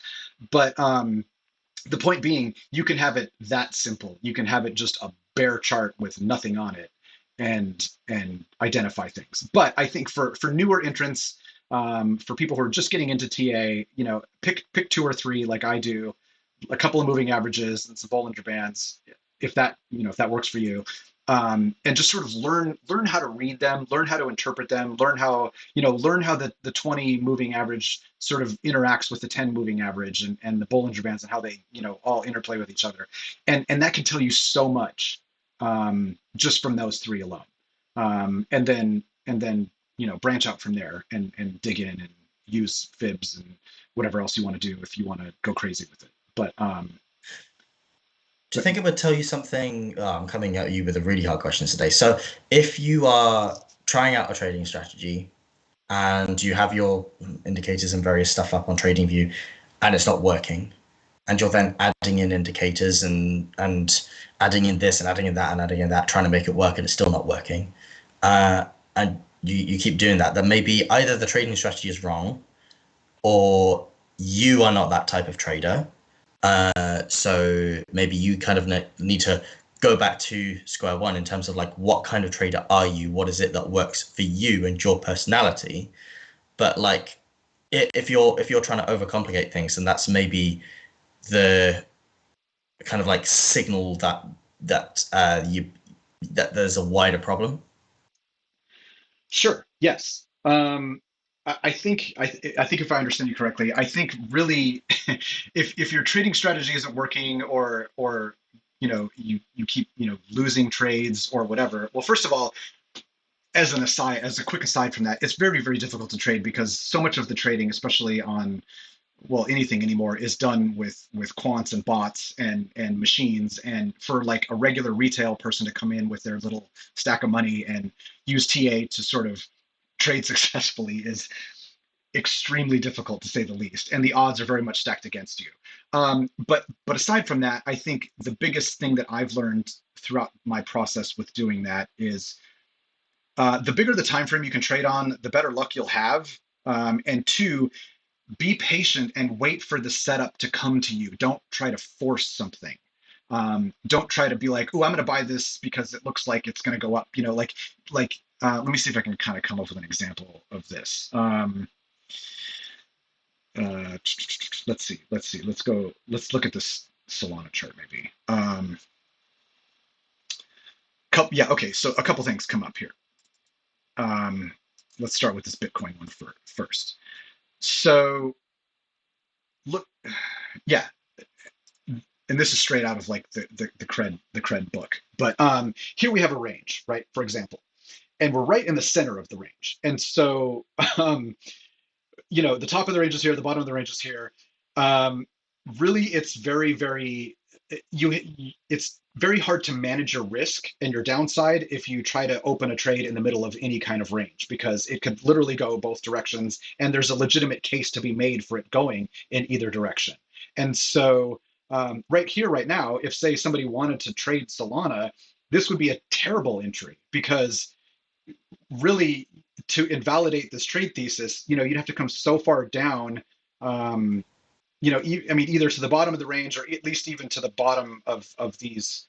But the point being, you can have it that simple. You can have it just a bare chart with nothing on it, and identify things. But I think for newer entrants, For people who are just getting into TA, pick two or three like I do, a couple of moving averages and some Bollinger Bands, if that works for you, and just sort of learn how to read them, learn how to interpret them, learn how the 20 moving average sort of interacts with the 10 moving average and the Bollinger Bands and how they all interplay with each other, and that can tell you so much just from those three alone, and then branch out from there and dig in and use fibs and whatever else you want to do if you want to go crazy with it. Do you But think it would tell you something? I'm coming at you with a really hard question today. So, if you are trying out a trading strategy and you have your indicators and various stuff up on TradingView, and it's not working, and you're then adding in indicators and adding in this and adding in that and adding in that, trying to make it work, and it's still not working, and you keep doing that, then maybe either the trading strategy is wrong or you are not that type of trader. So maybe you kind of need to go back to square one in terms of like what kind of trader are you? What is it that works for you and your personality? But like if you're trying to overcomplicate things, then that's maybe the kind of like signal that there's a wider problem. sure, yes. I think if I understand you correctly, I think really, if your trading strategy isn't working, or you keep losing trades or whatever. Well, first of all, as a quick aside from that, it's very, very difficult to trade because so much of the trading, especially on, well, anything anymore, is done with quants and bots and machines. And for like a regular retail person to come in with their little stack of money and use TA to sort of trade successfully is extremely difficult, to say the least, and the odds are very much stacked against you. But aside from that, I think the biggest thing that I've learned throughout my process with doing that is, the bigger the time frame you can trade on, the better luck you'll have. And two, be patient and wait for the setup to come to you. Don't try to force something. Don't try to be like, oh, I'm going to buy this because it looks like it's going to go up. Let me see if I can kind of come up with an example of this. Let's see. Let's go. Let's look at this Solana chart maybe. Yeah. Okay. So a couple things come up here. Um, let's start with this Bitcoin one first. So look, yeah, and this is straight out of like the cred book. But here we have a range, right? For example, and we're right in the center of the range. And so um, the top of the range is here, the bottom of the range is here. Um, Really, it's very, very you. It's very hard to manage your risk and your downside if you try to open a trade in the middle of any kind of range, because it could literally go both directions, and there's a legitimate case to be made for it going in either direction. And so, right here, right now, if say somebody wanted to trade Solana, this would be a terrible entry because really, to invalidate this trade thesis, you'd have to come so far down, um, I mean, either to the bottom of the range or at least even to the bottom of these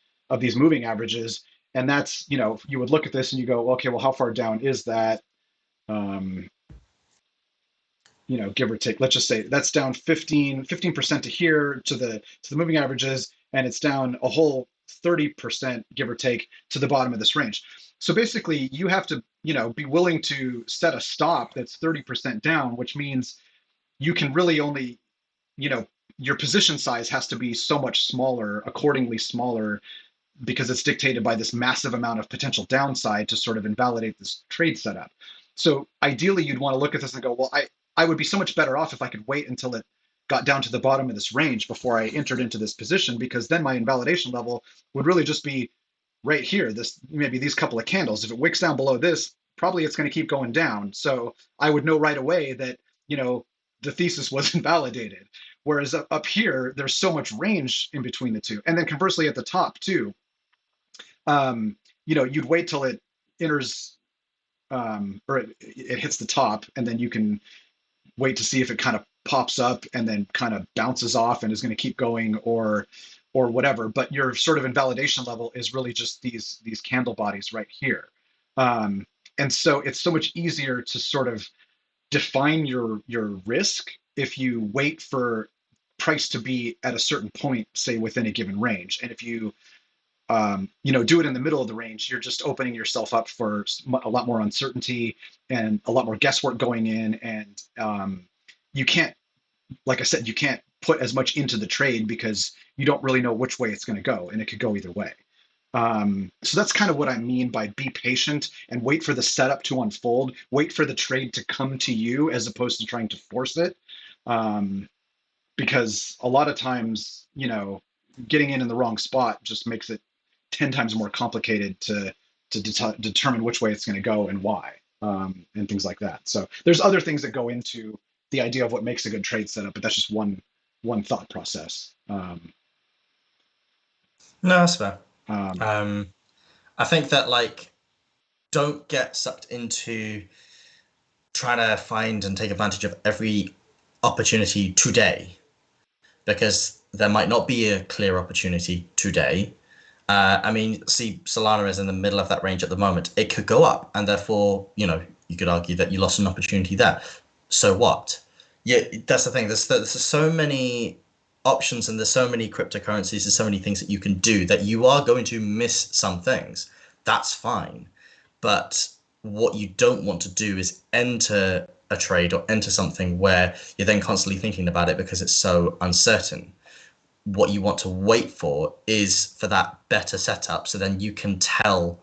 moving averages. And that's, you would look at this and you go, okay, well, how far down is that? Um, Give or take. Let's just say that's down 15% to here to the moving averages, and it's down a whole 30%, give or take, to the bottom of this range. So basically, you have to, be willing to set a stop that's 30% down, which means you can really only, you know, your position size has to be so much smaller, accordingly smaller, because it's dictated by this massive amount of potential downside to sort of invalidate this trade setup. So ideally, you'd want to look at this and go, well, I would be so much better off if I could wait until it got down to the bottom of this range before I entered into this position, because then my invalidation level would really just be right here, this maybe these couple of candles. If it wicks down below this, probably it's going to keep going down. So I would know right away that, the thesis was invalidated. Whereas up here, there's so much range in between the two. And then conversely at the top too, you'd wait till it enters, or it hits the top, and then you can wait to see if it kind of pops up and then kind of bounces off and is going to keep going, or whatever. But your sort of invalidation level is really just these candle bodies right here. And so it's so much easier to sort of define your risk if you wait for price to be at a certain point, say within a given range. And if you do it in the middle of the range, you're just opening yourself up for a lot more uncertainty and a lot more guesswork going in. And you can't, like I said, you can't put as much into the trade because you don't really know which way it's going to go, and it could go either way. So that's kind of what I mean by be patient and wait for the setup to unfold, wait for the trade to come to you as opposed to trying to force it. Um, because a lot of times, getting in the wrong spot just makes it 10 times more complicated to determine which way it's going to go and why, and things like that. So there's other things that go into the idea of what makes a good trade setup, but that's just one thought process. No, that's fair. Um, I think that like don't get sucked into trying to find and take advantage of every opportunity today, because there might not be a clear opportunity today. I mean, see, Solana is in the middle of that range at the moment. It could go up, and therefore, you could argue that you lost an opportunity there. So what? Yeah, that's the thing. There's so many options, and there's so many cryptocurrencies, there's so many things that you can do that you are going to miss some things. That's fine. But what you don't want to do is enter a trade or enter something where you're then constantly thinking about it because it's so uncertain. What you want to wait for is for that better setup, so then you can tell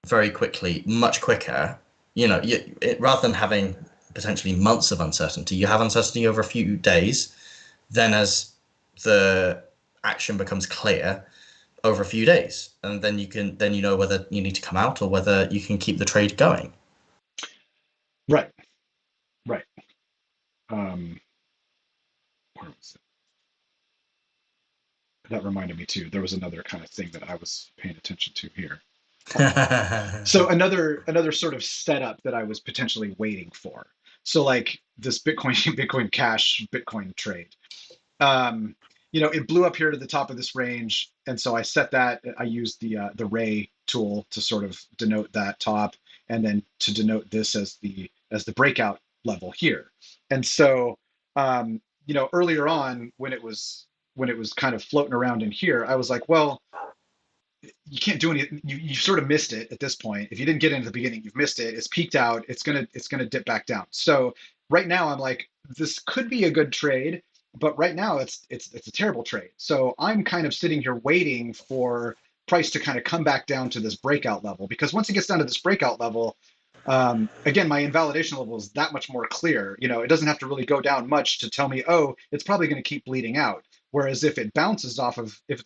very quickly, much quicker. Rather than having potentially months of uncertainty, you have uncertainty over a few days. Then, as the action becomes clear over a few days, and then you know whether you need to come out or whether you can keep the trade going. right, right. Um, where was it? That reminded me too. There was another kind of thing that I was paying attention to here. So another sort of setup that I was potentially waiting for. So like this Bitcoin Bitcoin Cash Bitcoin trade. Um, it blew up here to the top of this range, and so I set that. I used the ray tool to sort of denote that top, and then to denote this as the breakout level here. And so earlier on when it was kind of floating around in here, I was like, well, you can't do any. You sort of missed it at this point. If you didn't get in at the beginning, you've missed it. It's peaked out. It's gonna dip back down. So right now, I'm like, this could be a good trade, but right now it's a terrible trade. So I'm kind of sitting here waiting for price to kind of come back down to this breakout level, because once it gets down to this breakout level, again, my invalidation level is that much more clear. It doesn't have to really go down much to tell me, oh, it's probably going to keep bleeding out. Whereas if it's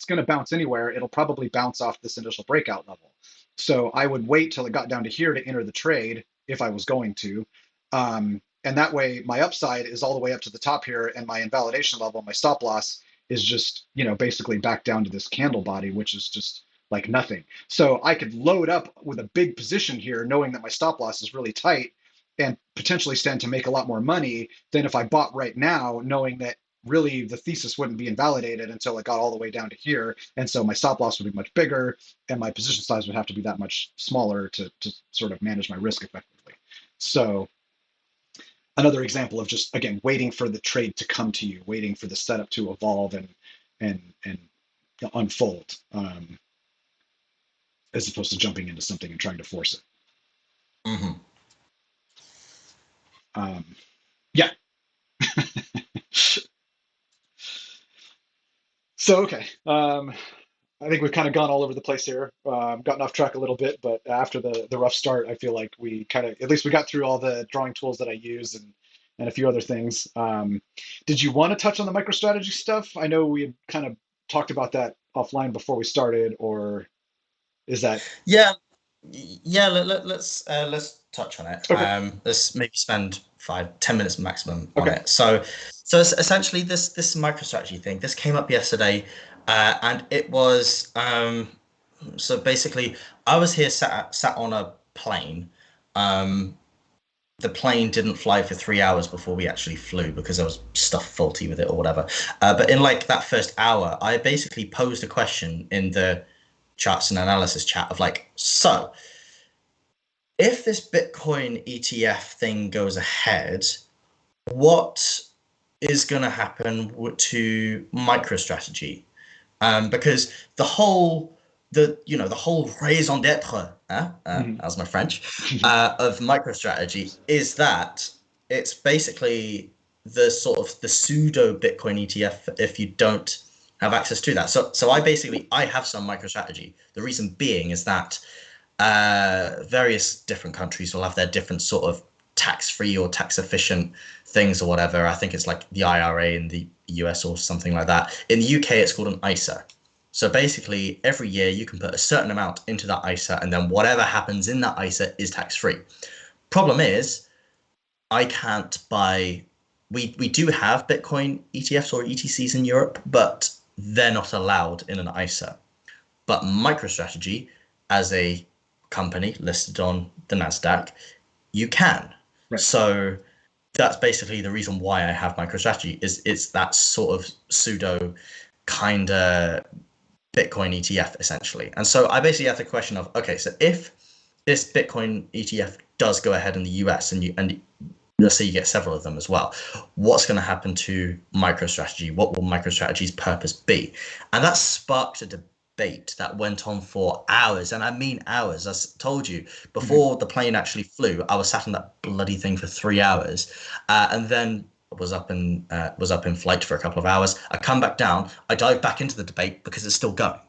going to bounce anywhere, it'll probably bounce off this initial breakout level. So I would wait till it got down to here to enter the trade if I was going to. And that way my upside is all the way up to the top here, and my invalidation level, my stop loss is just, basically back down to this candle body, which is just like nothing. So I could load up with a big position here, knowing that my stop loss is really tight, and potentially stand to make a lot more money than if I bought right now, knowing that really the thesis wouldn't be invalidated until it got all the way down to here. And so my stop loss would be much bigger, and my position size would have to be that much smaller to sort of manage my risk effectively. So another example of just, again, waiting for the trade to come to you, waiting for the setup to evolve and unfold, as opposed to jumping into something and trying to force it. Mm-hmm. Yeah. So, okay. I think we've kind of gone all over the place here, gotten off track a little bit, but after the rough start, I feel like we kind of, at least we got through all the drawing tools that I use and a few other things. Did you want to touch on the MicroStrategy stuff? I know we had kind of talked about that offline before we started, or is that Yeah, yeah. Let's touch on it. okay? Let's maybe spend 5-10 minutes maximum on Okay. it. So it's essentially this MicroStrategy thing. This came up yesterday, and it was so basically I was here sat on a plane. Um, the plane didn't fly for 3 hours before we actually flew because there was stuff faulty with it or whatever. But in like that first hour, I basically posed a question in the charts and analysis chat of like, so if this Bitcoin ETF thing goes ahead, what is going to happen to MicroStrategy? Because the whole raison d'être, Mhm. as my French, of MicroStrategy is that it's basically the sort of the pseudo Bitcoin ETF if you don't have access to that. So I have some MicroStrategy. The reason being is that various different countries will have their different sort of tax-free or tax-efficient things or whatever. I think it's like the IRA in the US or something like that. In the UK, it's called an ISA. So basically, every year you can put a certain amount into that ISA, and then whatever happens in that ISA is tax-free. Problem is, I can't buy. We do have Bitcoin ETFs or ETCs in Europe, but they're not allowed in an ISA. But MicroStrategy, as a company listed on the NASDAQ, you can. Right. So that's basically the reason why I have MicroStrategy is it's that sort of pseudo kind of Bitcoin ETF essentially. And so I basically have the question of, okay, so if this Bitcoin ETF does go ahead in the US and let's say you get several of them as well, what's going to happen to MicroStrategy? What will MicroStrategy's purpose be? And that sparked a debate that went on for hours, and I mean hours. As I told you, Mhm. before the plane actually flew, I was sat in that bloody thing for 3 hours, and then was up in flight for a couple of hours. I come back down. I dive back into the debate because it's still going.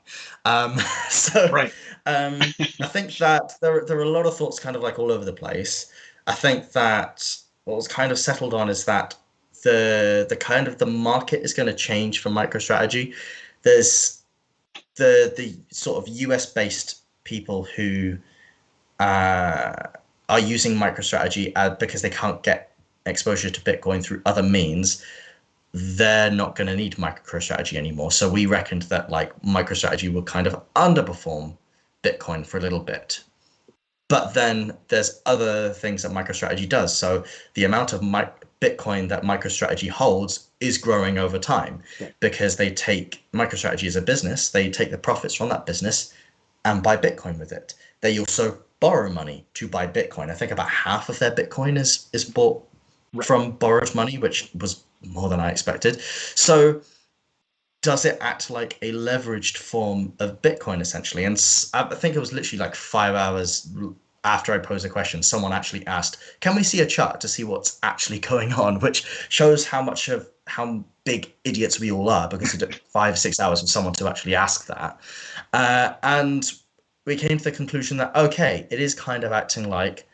Um, so Right. I think that there are a lot of thoughts kind of like all over the place. I think that what was kind of settled on is that the kind of the market is going to change for MicroStrategy. There's the sort of US based people who uh, are using MicroStrategy because they can't get exposure to Bitcoin through other means. They're not going to need MicroStrategy anymore. So we reckoned that like MicroStrategy would kind of underperform Bitcoin for a little bit. But then there's other things that MicroStrategy does. So the amount of Bitcoin that MicroStrategy holds is growing over time Right. because they take MicroStrategy as a business, they take the profits from that business and buy Bitcoin with it. They also borrow money to buy Bitcoin. I think about half of their Bitcoin is bought Right. from borrowed money, which was more than I expected. So does it act like a leveraged form of Bitcoin essentially? And I think it was literally like 5 hours after I posed a question, someone actually asked, "Can we see a chart to see what's actually going on?" Which shows how big idiots we all are because it took 5 6 hours for someone to actually ask that. And we came to the conclusion that okay, it is kind of acting like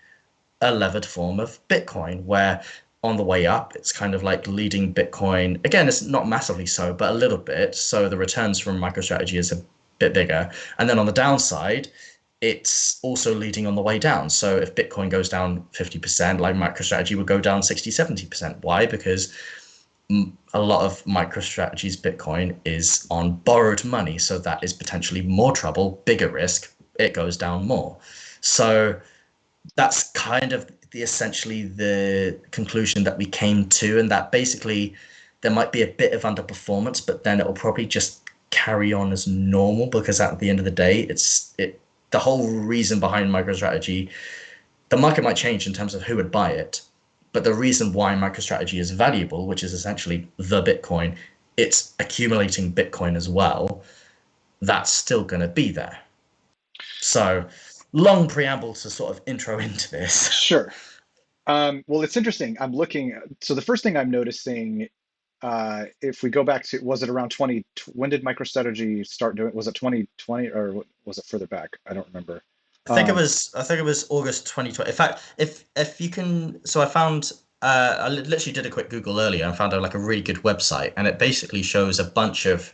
a levered form of Bitcoin, where on the way up, it's kind of like leading Bitcoin. Again, it's not massively so, but a little bit. So the returns from MicroStrategy is a bit bigger. And then on the downside, it's also leading on the way down. So if Bitcoin goes down 50%, like MicroStrategy would go down 60, 70%. Why? Because a lot of MicroStrategy's Bitcoin is on borrowed money. So that is potentially more trouble, bigger risk. It goes down more. So that's kind of essentially the conclusion that we came to, and that basically there might be a bit of underperformance, but then it will probably just carry on as normal because at the end of the day, the whole reason behind MicroStrategy, the market might change in terms of who would buy it, but the reason why MicroStrategy is valuable, which is essentially the Bitcoin, it's accumulating Bitcoin as well. That's still going to be there. So, long preamble to sort of intro into this. Sure. Well, it's interesting. I'm looking. So the first thing I'm noticing, if we go back to, was it around 20? When did MicroStrategy start doing? Was it 2020 or was it further back? I don't remember. Um, I think it was August 2020. In fact, if you can, so I found I literally did a quick Google earlier and found like a really good website, and it basically shows a bunch of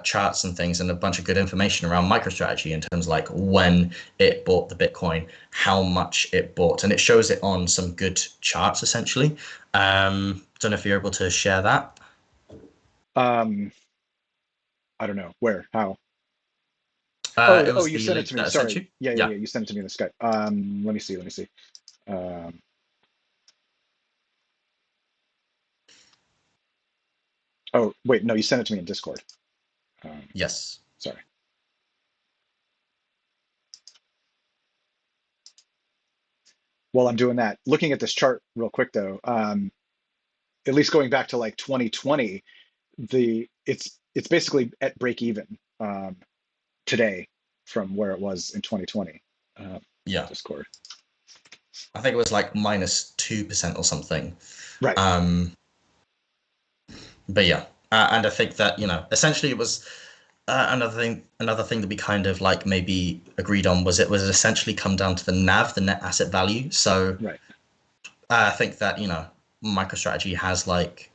charts and things and a bunch of good information around MicroStrategy in terms of like when it bought the Bitcoin, how much it bought, and it shows it on some good charts essentially. Don't know if you're able to share that. um, I don't know where, how. Oh, It oh, was you the sent it link to me. that I sent Sorry. you. Yeah, yeah, Yeah. yeah. You sent it to me in the Skype. Let me see. Let me see. Um, oh, wait, no, you sent it to me in Discord. Um, Yes. sorry. while I'm doing that, looking at this chart real quick though, at least going back to like 2020, it's basically at break even today from where it was in 2020. Yeah, Discord. I think it was like -2% or something. Right. Um, but yeah, and I think that essentially it was another thing that we kind of like maybe agreed on was it was essentially come down to the NAV, the net asset value. So Right. I think that MicroStrategy has like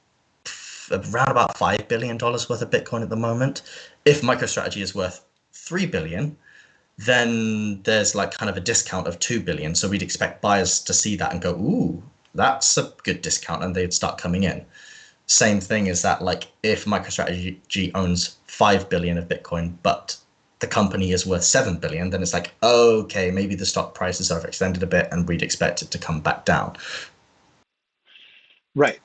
around about $5 billion worth of Bitcoin at the moment. If MicroStrategy is worth 3 billion, then there's like kind of a discount of 2 billion. So we'd expect buyers to see that and go, "Ooh, that's a good discount," and they'd start coming in. Same thing is that like if MicroStrategy owns 5 billion of Bitcoin, but the company is worth 7 billion, then it's like, okay, maybe the stock prices are extended a bit, and we'd expect it to come back down. Right.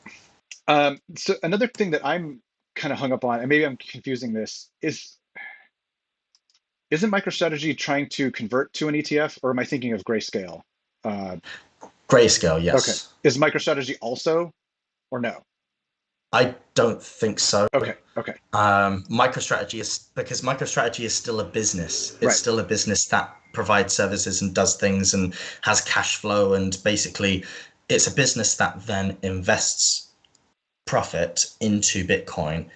So another thing that I'm kind of hung up on, and maybe I'm confusing this, isn't MicroStrategy trying to convert to an ETF, or am I thinking of Grayscale? Uh, Grayscale, okay. yes. Is MicroStrategy also, or no? I don't think so. Okay. Okay. MicroStrategy is because MicroStrategy is still a business. It's Right. still a business that provides services and does things and has cash flow, and basically, it's a business that then invests profit into Bitcoin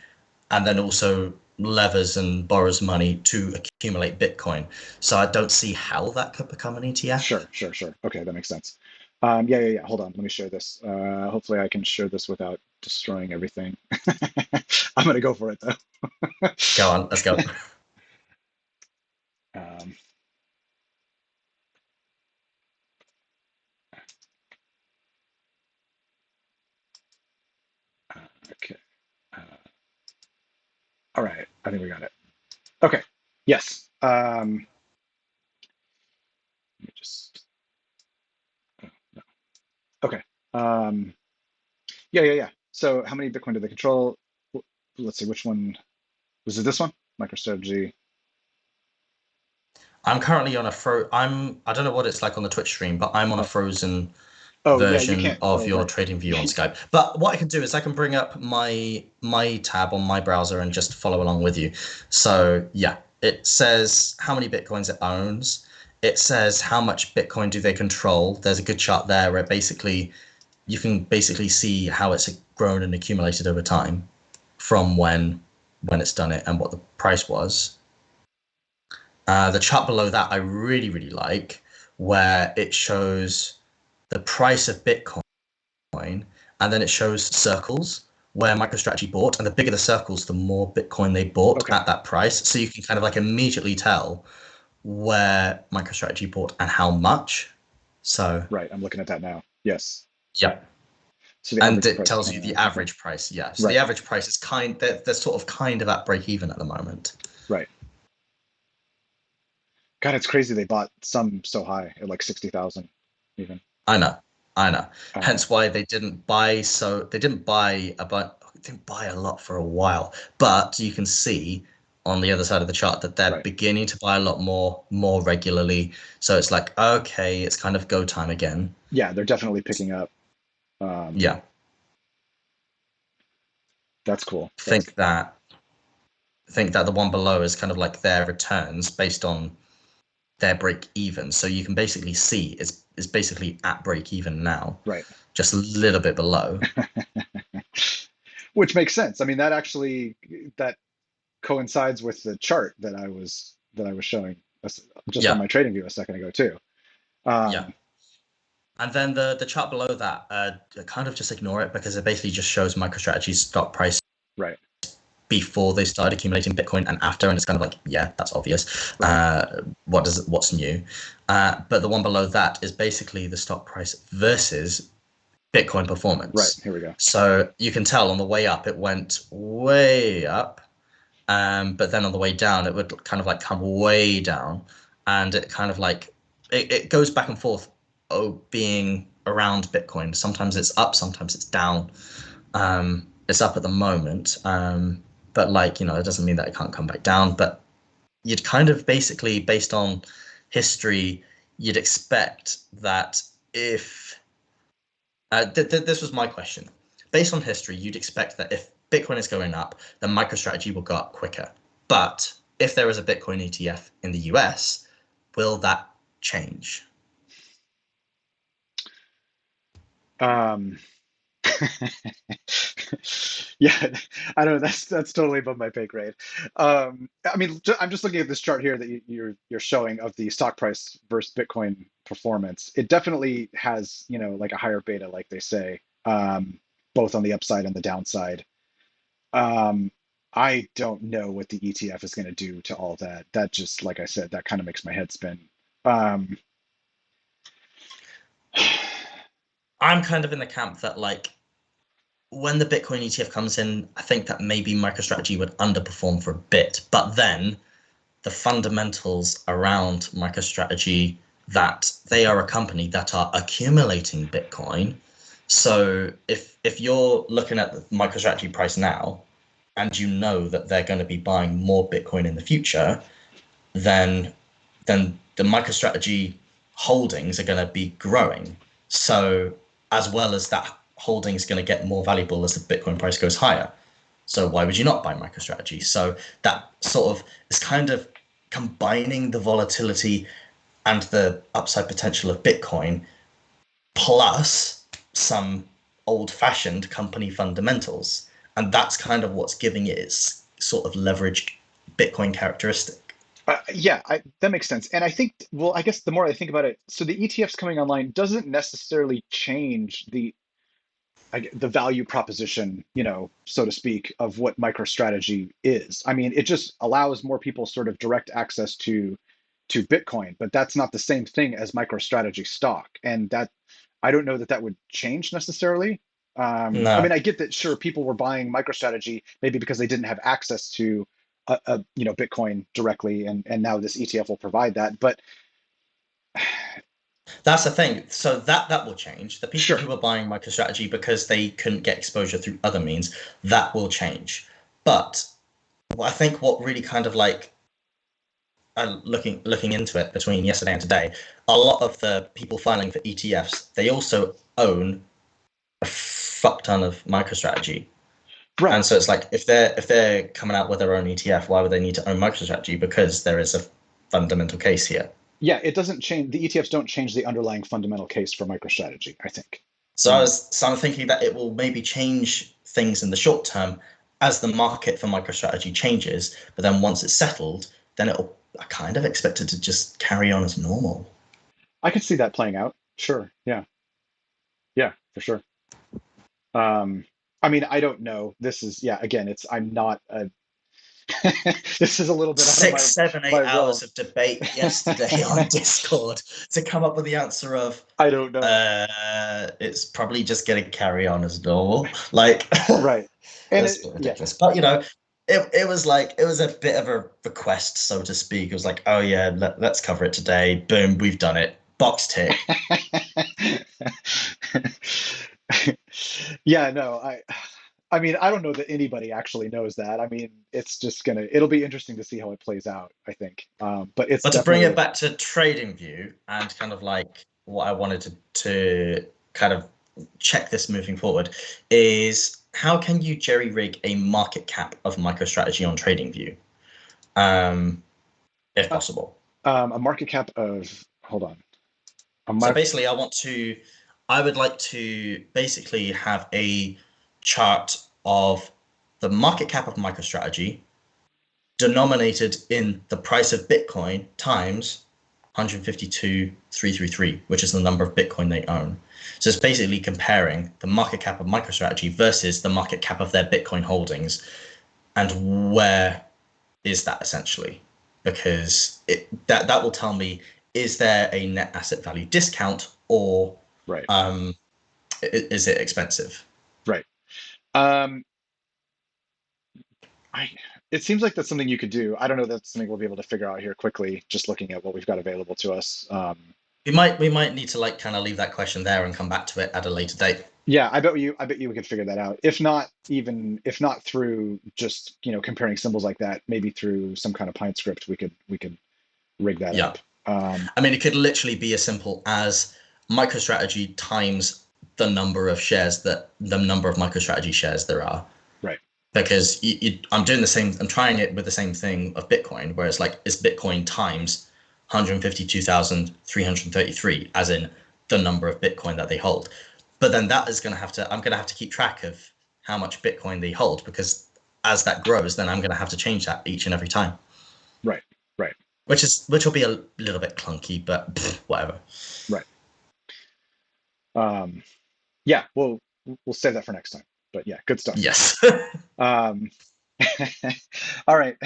and then also levers and borrows money to accumulate Bitcoin. So I don't see how that could become an ETF. Sure. Sure. Sure. Okay, that makes sense. Yeah. Yeah. Yeah. Hold on. Let me share this. Hopefully, I can share this without destroying everything. I'm gonna go for it though. Go on, let's go. um, okay. Uh, all right. I think we got it. Okay. Yes. Let me just. Oh, no. Okay. Um, yeah. Yeah. Yeah. So, how many Bitcoin do they control? Let's see. Which one was it? This one? MicroStrategy. I'm currently on a I don't know what it's like on the Twitch stream, but I'm on a Oh. frozen Oh. Yeah. You version can't. of Oh. your Right. TradingView on Skype. But what I can do is I can bring up my tab on my browser and just follow along with you. So yeah, it says how many Bitcoins it owns. It says how much Bitcoin do they control. There's a good chart there where basically you can basically see how it's grown and accumulated over time from when it's done it and what the price was. The chart below that I really, really like, where it shows the price of Bitcoin and then it shows circles where MicroStrategy bought. And the bigger the circles, the more Bitcoin they bought Okay. at that price. So you can kind of like immediately tell where MicroStrategy bought and how much. So, Right. I'm looking at that now. Yes. yeah. So the And average it price. tells you the Okay. average price. Yeah. So the Right. average price is they're sort of kind of at break even at the moment. Right. God, it's crazy. They bought some so high at like 60,000 even. I know, I know. Um, Hence why they didn't buy a lot for a while. But you can see on the other side of the chart that they're right. beginning to buy a lot more regularly. So it's like, okay, it's kind of go time again. Yeah, they're definitely picking up. Um, Yeah. that's cool. That's Think that think that the one below is kind of like their returns based on their break even. So you can basically see it's basically at break even now, right. just a little bit below. Which makes sense. I mean, that coincides with the chart that I was showing just on Yeah, my trading view a second ago too. yeah. Um, And then the chart below that, kind of just ignore it because it basically just shows MicroStrategy's stock price right. before they started accumulating Bitcoin and after, and it's kind of like, yeah, that's obvious. Right. What's new? But the one below that is basically the stock price versus Bitcoin Right. performance. Here we go. So you can tell on the way up, it went way up, but then on the way down, it would kind of like come way down, and it kind of like it goes back and forth. Oh, being around Bitcoin. Sometimes it's up, sometimes it's down. It's up at the moment, but like it doesn't mean that it can't come back down. But you'd kind of basically, based on history, you'd expect that if this was my question. Based on history, you'd expect that if Bitcoin is going up, then MicroStrategy will go up quicker. But if there is a Bitcoin ETF in the US, will that change? Um, yeah, I don't know. That's totally above my pay grade. I mean, I'm just looking at this chart here that you're showing of the stock price versus Bitcoin performance. It definitely has, like a higher beta, like they say, both on the upside and the downside. Um, I don't know what the ETF is going to do to all that. That just, like I said, that kind of makes my head spin. Um, I'm kind of in the camp that like when the Bitcoin ETF comes in, I think that maybe MicroStrategy would underperform for a bit, but then the fundamentals around MicroStrategy that they are a company that are accumulating Bitcoin. So if you're looking at the MicroStrategy price now and you know that they're going to be buying more Bitcoin in the future, then the MicroStrategy holdings are going to be growing. So as well as that holding is going to get more valuable as the Bitcoin price goes higher. So why would you not buy MicroStrategy? So that sort of is kind of combining the volatility and the upside potential of Bitcoin plus some old-fashioned company fundamentals. And that's kind of what's giving it its sort of leveraged Bitcoin characteristic. yeah, that makes sense. And I think, well, I guess the more I think about it, so the ETFs coming online doesn't necessarily change the value proposition, so to speak, of what MicroStrategy is. I mean, it just allows more people sort of direct access to Bitcoin, but that's not the same thing as MicroStrategy stock. And that I don't know that that would change necessarily. I No, mean, I get that sure people were buying MicroStrategy maybe because they didn't have access to Bitcoin directly, and now this ETF will provide that. But that's the thing. So that will change. The people sure, who are buying MicroStrategy because they couldn't get exposure through other means, that will change. But I think what really kind of like looking into it between yesterday and today, a lot of the people filing for ETFs, they also own a fuck ton of MicroStrategy. And right. so it's like if they're coming out with their own ETF, why would they need to own MicroStrategy? Because there is a fundamental case here. Yeah, it doesn't change. The ETFs don't change the underlying fundamental case for MicroStrategy, I think. So I'm thinking that it will maybe change things in the short term as the market for MicroStrategy changes, but then once it's settled, then it'll I kind of expect it to just carry on as normal. I could see that playing out. Sure. Yeah. Yeah, for sure. Um, I mean, I don't know. This is, yeah, again, I'm not a, this is a little bit out of Six, my seven, my eight hours realm. of debate yesterday on Discord to come up with the answer of I don't know. it's probably just going to carry on as normal. Like Right. And it's yeah, ridiculous. But you know, it was like it was a bit of a request, so to speak. It was like, oh yeah, let's cover it today. Boom, we've done it. Box tick. yeah, no, I mean, I don't know that anybody actually knows that. I mean, it'll be interesting to see how it plays out, I think. But it's But to bring it definitely, back to TradingView and kind of like what I wanted to kind of check this moving forward is how can you jerry rig a market cap of MicroStrategy on TradingView, if uh, possible? a market cap of, hold on, a So mar basically, I would like to basically have a chart of the market cap of MicroStrategy denominated in the price of Bitcoin times 152,333, which is the number of Bitcoin they own. So it's basically comparing the market cap of MicroStrategy versus the market cap of their Bitcoin holdings. And where is that essentially? Because that will tell me, is there a net asset value discount or right, um, is it expensive? right. Um, I, it seems like that's something you could do. I don't know. That's something we'll be able to figure out here quickly, just looking at what we've got available to us. We might need to like kind of leave that question there and come back to it at a later date. Yeah, I bet you we could figure that out. If not through just, comparing symbols like that, maybe through some kind of Pine script, we could rig that Yeah. up. I mean, it could literally be as simple as MicroStrategy times the number of MicroStrategy shares there are. Right. Because I'm doing the same. I'm trying it with the same thing of Bitcoin, where it's like it's Bitcoin times 152,333, as in the number of Bitcoin that they hold. But then that is going to have to. I'm going to have to keep track of how much Bitcoin they hold, because as that grows, then I'm going to have to change that each and every time. Right. Right. Which will be a little bit clunky, but whatever. Right. Um, yeah, we'll save that for next time. But yeah, good stuff. Yes. Um, all right.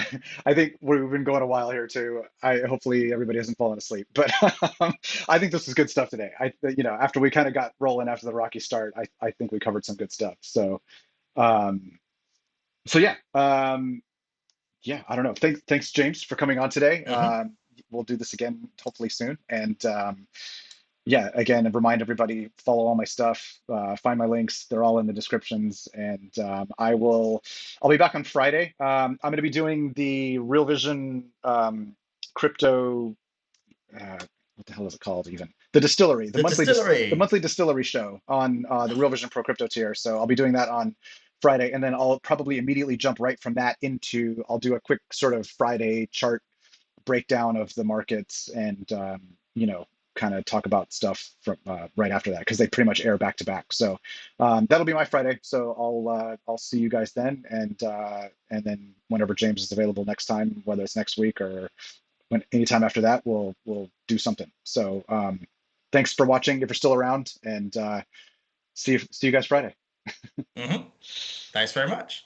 I think we've been going a while here too. I hopefully everybody hasn't fallen asleep, but I think this is good stuff today. After we kind of got rolling after the rocky start, I think we covered some good stuff. Um, so yeah, I don't know. Thanks, James, for coming on today. Hmm. We'll do this again hopefully soon. And yeah, again, remind everybody, follow all my stuff, find my links. They're all in the descriptions. And I'll be back on Friday. I'm going to be doing the Real Vision crypto, what the hell is it called even? The distillery, The the distillery. monthly distillery show on the Real Vision Pro Crypto tier. So I'll be doing that on Friday, and then I'll probably immediately jump right from that into. I'll do a quick sort of Friday chart breakdown of the markets, and kind of talk about stuff from right after that, because they pretty much air back to back. So that'll be my Friday. So I'll see you guys then, and then whenever James is available next time, whether it's next week or anytime after that, we'll do something. So thanks for watching if you're still around, and see you guys Friday. Hmm. Thanks very much.